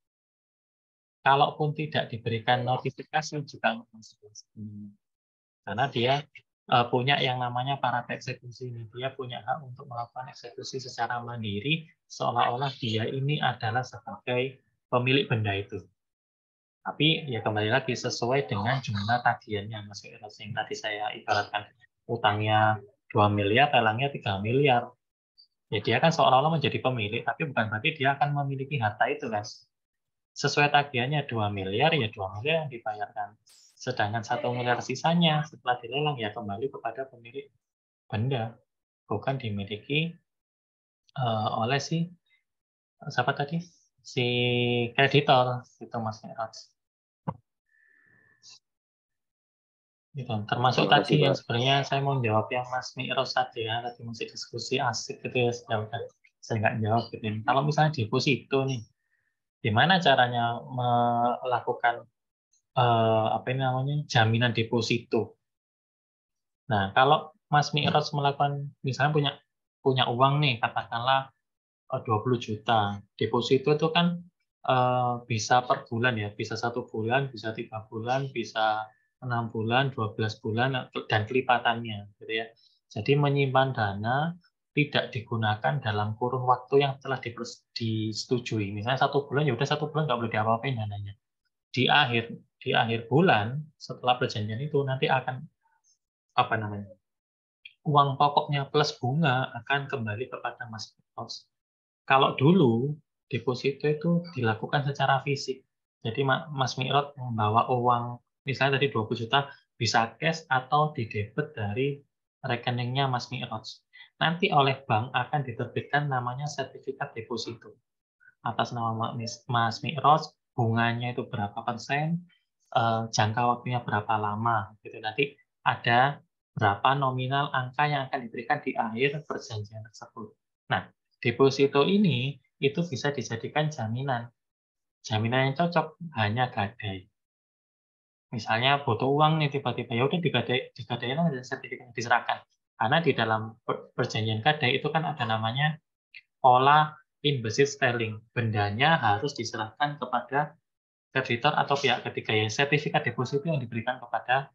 Kalaupun tidak diberikan notifikasi juga karena dia punya yang namanya parat eksekusi ini. Dia punya hak untuk melakukan eksekusi secara mandiri seolah-olah dia ini adalah sebagai pemilik benda itu. Tapi ya kembali lagi sesuai dengan jumlah tagihannya. Mas Eros yang tadi saya ibaratkan utangnya 2 miliar, talangnya 3 miliar. Ya dia kan seolah-olah menjadi pemilik, tapi bukan berarti dia akan memiliki harta itu kan. Sesuai tagihannya 2 miliar, ya 2 miliar yang dibayarkan. Sedangkan 1 miliar sisanya setelah dilelang ya kembali kepada pemilik benda. Bukan dimiliki oleh si siapa tadi? Si kreditor itu Mas Eros. Gitu. Termasuk tadi yang sebenarnya saya mau jawab yang Mas Mi'ros tadi ya, tadi masih diskusi asik gitu ya, saya nggak jawab gitu. Kalau misalnya deposito nih, gimana caranya melakukan apa ini namanya jaminan deposito? Nah, kalau Mas Mi'ros melakukan misalnya punya uang nih, katakanlah 20 juta, deposito itu kan bisa per bulan ya, bisa 1 bulan, bisa 3 bulan, bisa 6 bulan, 12 bulan, dan kelipatannya. Gitu ya. Jadi menyimpan dana tidak digunakan dalam kurun waktu yang telah disetujui. Misalnya 1 bulan, ya udah 1 bulan nggak boleh diapa-apain dananya. Di akhir bulan, setelah perjanjian itu, nanti akan apa namanya uang pokoknya plus bunga akan kembali kepada Mas Mi'ros. Kalau dulu, deposito itu dilakukan secara fisik. Jadi Mas Mi'ros membawa uang, misalnya tadi 20 juta, bisa cash atau didebit dari rekeningnya Mas Mi'ros. Nanti oleh bank akan diterbitkan namanya sertifikat deposito. Atas nama Mas Mi'ros, bunganya itu berapa persen, jangka waktunya berapa lama. Gitu. Nanti ada berapa nominal angka yang akan diberikan di akhir perjanjian tersebut. Nah, deposito ini itu bisa dijadikan jaminan. Jaminan yang cocok hanya gadai. Misalnya butuh uang nih tiba-tiba, ya udah digadaiin aja sertifikat diserahkan. Karena di dalam perjanjian gadai itu kan ada namanya pola in basis sterling. Bendanya harus diserahkan kepada kreditor atau pihak ketiga ya. Sertifikat deposito yang diberikan kepada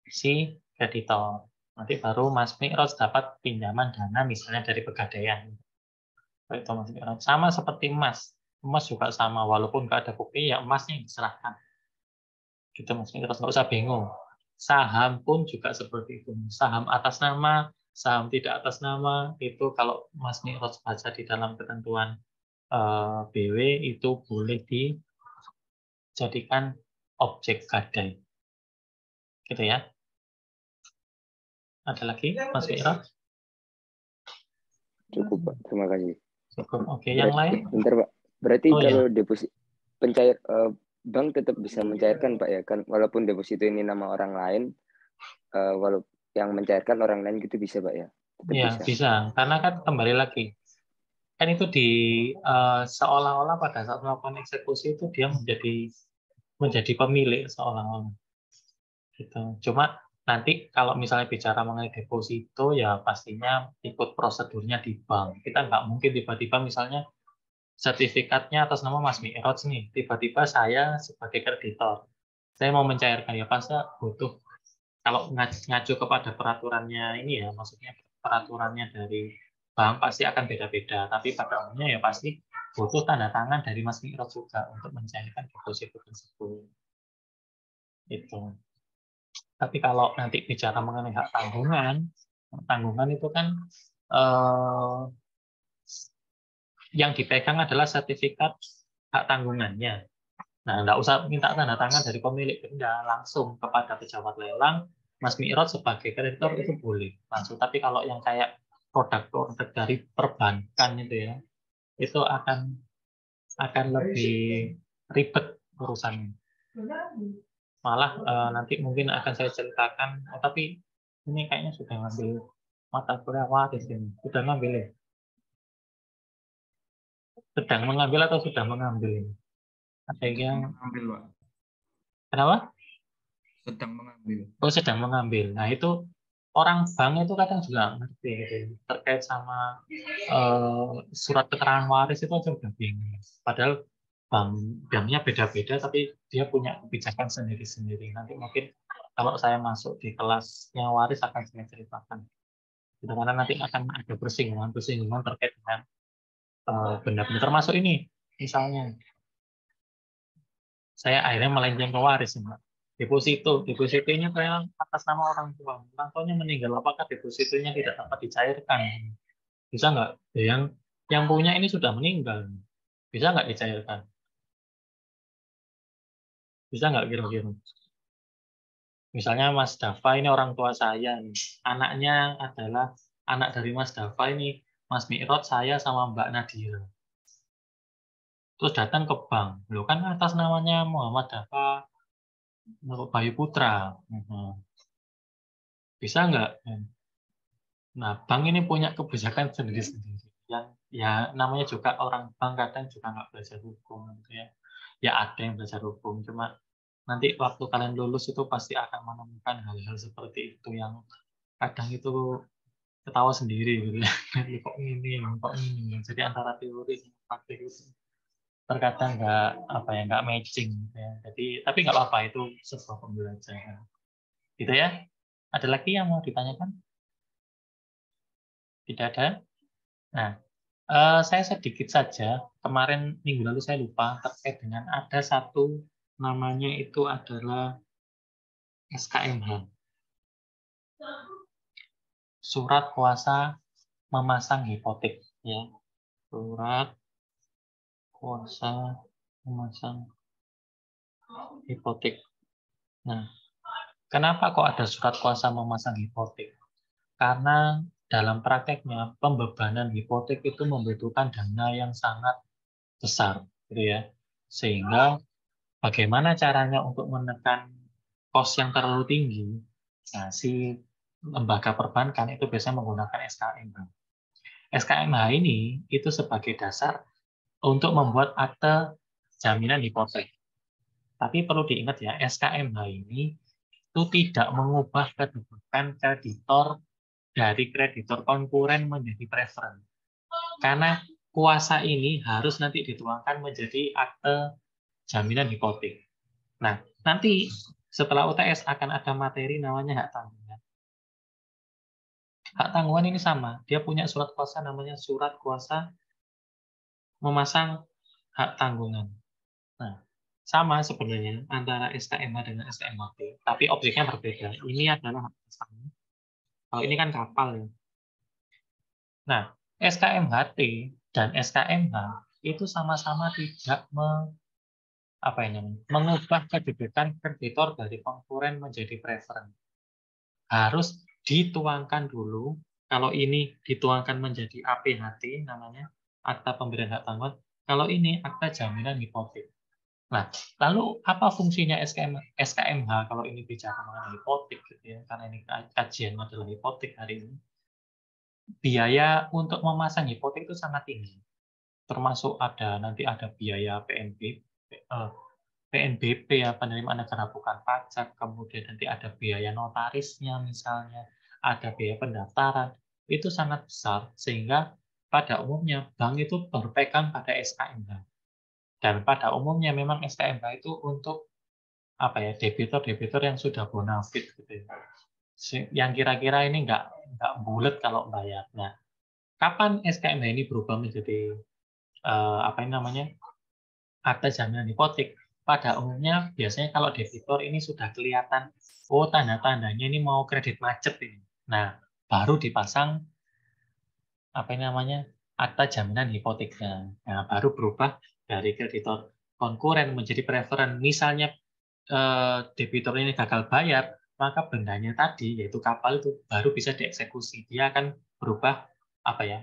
si kreditor. Nanti baru Mas Mi'ros dapat pinjaman dana misalnya dari pegadaian. Sama seperti emas. Emas juga sama, walaupun nggak ada bukti, ya emasnya yang diserahkan. Gitu Mas Mi'ros, nggak usah bingung. Saham pun juga seperti itu. Saham atas nama, saham tidak atas nama, itu kalau Mas Mi'ros baca di dalam ketentuan BW, itu boleh dijadikan objek gadai. Gitu ya. Ada lagi, Mas Mi'ros? Cukup, Pak. Terima kasih. Cukup. Oke, yang lain? Bentar, Pak. Berarti kalau deposit bank tetap bisa mencairkan, Pak ya, kan walaupun deposito ini nama orang lain, walaupun yang mencairkan orang lain gitu bisa, Pak ya? Iya, bisa. Karena kan kembali lagi, kan itu seolah-olah pada saat melakukan eksekusi itu dia menjadi pemilik seolah-olah. Gitu. Cuma nanti kalau misalnya bicara mengenai deposito, ya pastinya ikut prosedurnya di bank. Kita nggak mungkin tiba-tiba misalnya sertifikatnya atas nama Mas Mi'ros nih, tiba-tiba saya sebagai kreditor, saya mau mencairkan, ya pasti butuh, kalau ngacu kepada peraturannya ini ya, maksudnya peraturannya dari bank pasti akan beda-beda, tapi pada umumnya ya pasti butuh tanda tangan dari Mas Mi'ros juga untuk mencairkan deposito tersebut. Itu. Tapi kalau nanti bicara mengenai hak tanggungan itu kan yang dipegang adalah sertifikat hak tanggungannya. Nah, nggak usah minta tanda tangan dari pemilik benda, langsung kepada pejabat lelang, Mas Mi'ros sebagai kreditor itu boleh langsung. Tapi kalau yang kayak produk-produk dari perbankan itu ya, itu akan lebih ribet urusannya. Malah nanti mungkin akan saya ceritakan, tapi ini kayaknya sudah ngambil mata kuliah di sini. Sudah ngambil ya? Sedang mengambil atau sudah mengambil ini? Ada yang mengambil, Pak. Kenapa? Sedang mengambil. Oh, sedang mengambil. Nah, itu orang bank itu kadang juga ngerti gitu, terkait sama surat keterangan waris itu aja udah bingung. Padahal banknya beda-beda, tapi dia punya kebijakan sendiri-sendiri. Nanti mungkin kalau saya masuk di kelasnya waris akan saya ceritakan. Karena nanti akan ada persinggungan terkait dengan benda-benda termasuk ini. Misalnya, saya akhirnya melenceng ke waris, Mbak. Depositonya kayak atas nama orang tua. Orang tuanya meninggal, apakah depositonya tidak dapat dicairkan? Bisa nggak? Yang punya ini sudah meninggal, bisa nggak dicairkan? Bisa nggak kira-kira? Misalnya Mas Dava ini orang tua saya, anaknya adalah anak dari Mas Dava ini, Mas Mi'rod, saya sama Mbak Nadira. Terus datang ke bank, loh kan atas namanya Muhammad Dava Bayu Putra. Bisa nggak? Nah, bank ini punya kebijakan sendiri-sendiri. Yang ya namanya juga orang bank kadang juga nggak belajar hukum. Gitu ya. Ya ada yang belajar hukum, cuma nanti waktu kalian lulus itu pasti akan menemukan hal-hal seperti itu yang kadang itu ketawa sendiri gitu ya. Kok ini. Jadi antara teori dan praktik itu terkadang nggak matching gitu ya. Jadi tapi nggak apa-apa, itu sebuah pembelajaran. Gitu ya. Ada lagi yang mau ditanyakan? Tidak ada? Nah, saya sedikit saja. Kemarin minggu lalu saya lupa terkait dengan ada satu namanya itu adalah SKMH. Surat kuasa memasang hipotek, ya. Surat kuasa memasang hipotek. Nah, kenapa kok ada surat kuasa memasang hipotek? Karena dalam prakteknya pembebanan hipotek itu membutuhkan dana yang sangat besar, gitu ya. Sehingga bagaimana caranya untuk menekan kos yang terlalu tinggi? Nah, si lembaga perbankan itu biasanya menggunakan SKMH. SKMH ini itu sebagai dasar untuk membuat akte jaminan hipotek. Tapi perlu diingat ya, SKMH ini itu tidak mengubah kedudukan kreditor dari kreditor konkuren menjadi preferen. Karena kuasa ini harus nanti dituangkan menjadi akte jaminan hipotek. Nah, nanti setelah UTS akan ada materi namanya hak tanggungan. Hak tanggungan ini sama, dia punya surat kuasa namanya surat kuasa memasang hak tanggungan. Nah, sama sebenarnya antara SKMH dengan SKMHT, tapi objeknya berbeda. Ini adalah hak tanggungan. Kalau ini kan kapal ya. Nah, SKMHT dan SKMH itu sama-sama tidak mengubah kedudukan kreditor dari konkuren menjadi preferen. Harus dituangkan dulu. Kalau ini dituangkan menjadi APHT namanya, akta pemberian hak tanggungan. Kalau ini akta jaminan hipotek. Nah, lalu apa fungsinya SKMH kalau ini bicara mengenai hipotek gitu ya? Karena ini kajian adalah hipotek hari ini. Biaya untuk memasang hipotek itu sangat tinggi. Termasuk nanti ada biaya PNBP ya, penerimaan negara bukan pajak, kemudian nanti ada biaya notarisnya misalnya, ada biaya pendaftaran, itu sangat besar sehingga pada umumnya bank itu berpegang pada SKMH. Dan pada umumnya memang SKMH itu untuk debitur yang sudah bonafit gitu ya. Yang kira-kira ini nggak bulat kalau bayar. Nah, kapan SKMH ini berubah menjadi akta jaminan hipotek? Pada umumnya biasanya kalau debitur ini sudah kelihatan, oh tanda-tandanya ini mau kredit macet ini. Nah, baru dipasang akta jaminan hipoteknya. Nah, baru berubah dari kreditor konkuren menjadi preferen. Misalnya debitur ini gagal bayar, maka bendanya tadi yaitu kapal itu baru bisa dieksekusi. Dia akan berubah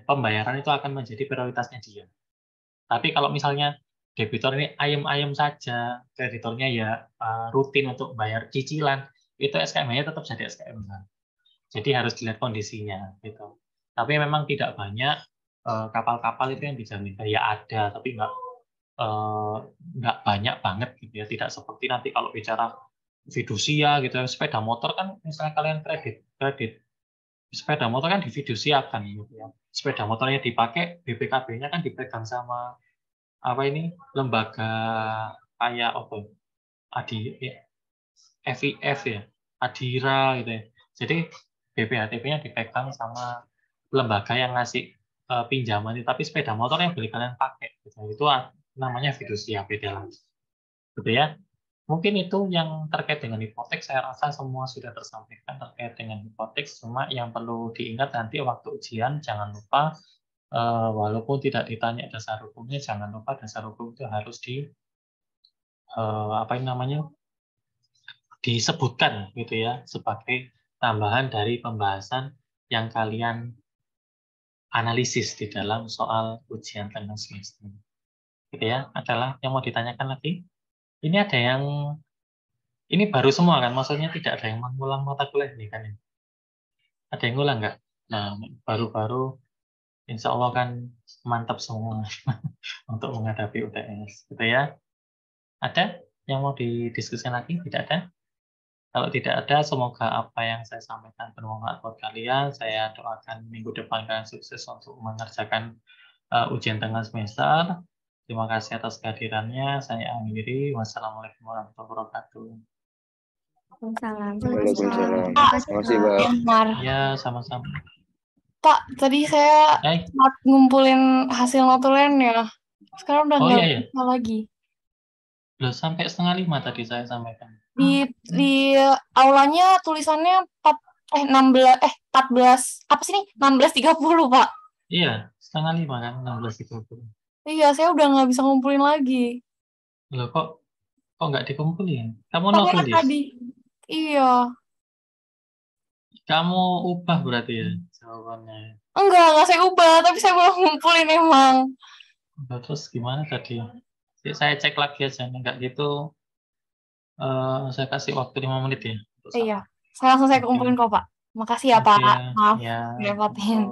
pembayaran itu akan menjadi prioritasnya dia. Tapi kalau misalnya debitur ini ayam-ayam saja, kreditornya ya rutin untuk bayar cicilan, itu SKMH-nya tetap jadi SKMH. Jadi harus dilihat kondisinya gitu. Tapi memang tidak banyak kapal-kapal itu yang dijamin ya ada, tapi nggak banyak banget gitu ya. Tidak seperti nanti kalau bicara fidusia gitu ya, sepeda motor kan misalnya kalian kredit sepeda motor kan difidusiakan gitu ya. Sepeda motornya dipakai, BPKB-nya kan dipegang sama apa ini lembaga kayak apa? FIF ya, Adira gitu ya. Jadi BPHTP-nya dipegang sama lembaga yang ngasih pinjaman, tapi sepeda motor yang beli kalian pakai gitu. Itu namanya fidusia, beda lagi. Gitu ya. Mungkin itu yang terkait dengan hipotek, saya rasa semua sudah tersampaikan terkait dengan hipotek, cuma yang perlu diingat nanti waktu ujian, jangan lupa, walaupun tidak ditanya dasar hukumnya, jangan lupa dasar hukum itu harus disebutkan gitu ya, sebagai tambahan dari pembahasan yang kalian analisis di dalam soal ujian tengah semester. Gitu ya, adalah yang mau ditanyakan lagi? Ini ada yang ini baru semua kan, maksudnya tidak ada yang mengulang mata kuliah nih kan? Ada yang ngulang nggak? Nah, baru-baru insya Allah kan mantap semua untuk menghadapi UTS, gitu ya. Ada yang mau didiskusikan lagi? Tidak ada? Kalau tidak ada, semoga apa yang saya sampaikan bermanfaat buat kalian. Saya doakan minggu depan kalian sukses untuk mengerjakan ujian tengah semester. Terima kasih atas kehadirannya. Saya akhiri. Wassalamualaikum warahmatullahi wabarakatuh. Waalaikumsalam. Terima kasih, Pak. Ya, sama-sama. Pak, tadi saya sempat ngumpulin hasil notulen ya. Sekarang udah nggak bisa lagi. Loh, sampai 4:30 tadi saya sampaikan. Di aulanya tulisannya 14 apa sih nih? 16.30, Pak. Iya, 4:30 kan, 16.30. Iya, saya udah nggak bisa ngumpulin lagi. Loh, kok nggak dikumpulin? Kamu nulis? Tadi. Iya. Kamu ubah berarti ya jawabannya? Enggak saya ubah, tapi saya belum ngumpulin emang. Terus gimana tadi? Saya cek lagi aja, enggak gitu. Saya kasih waktu 5 menit ya. Iya, saya langsung kumpulin kok, Pak. Makasih ya, Pak. Maaf, repotin.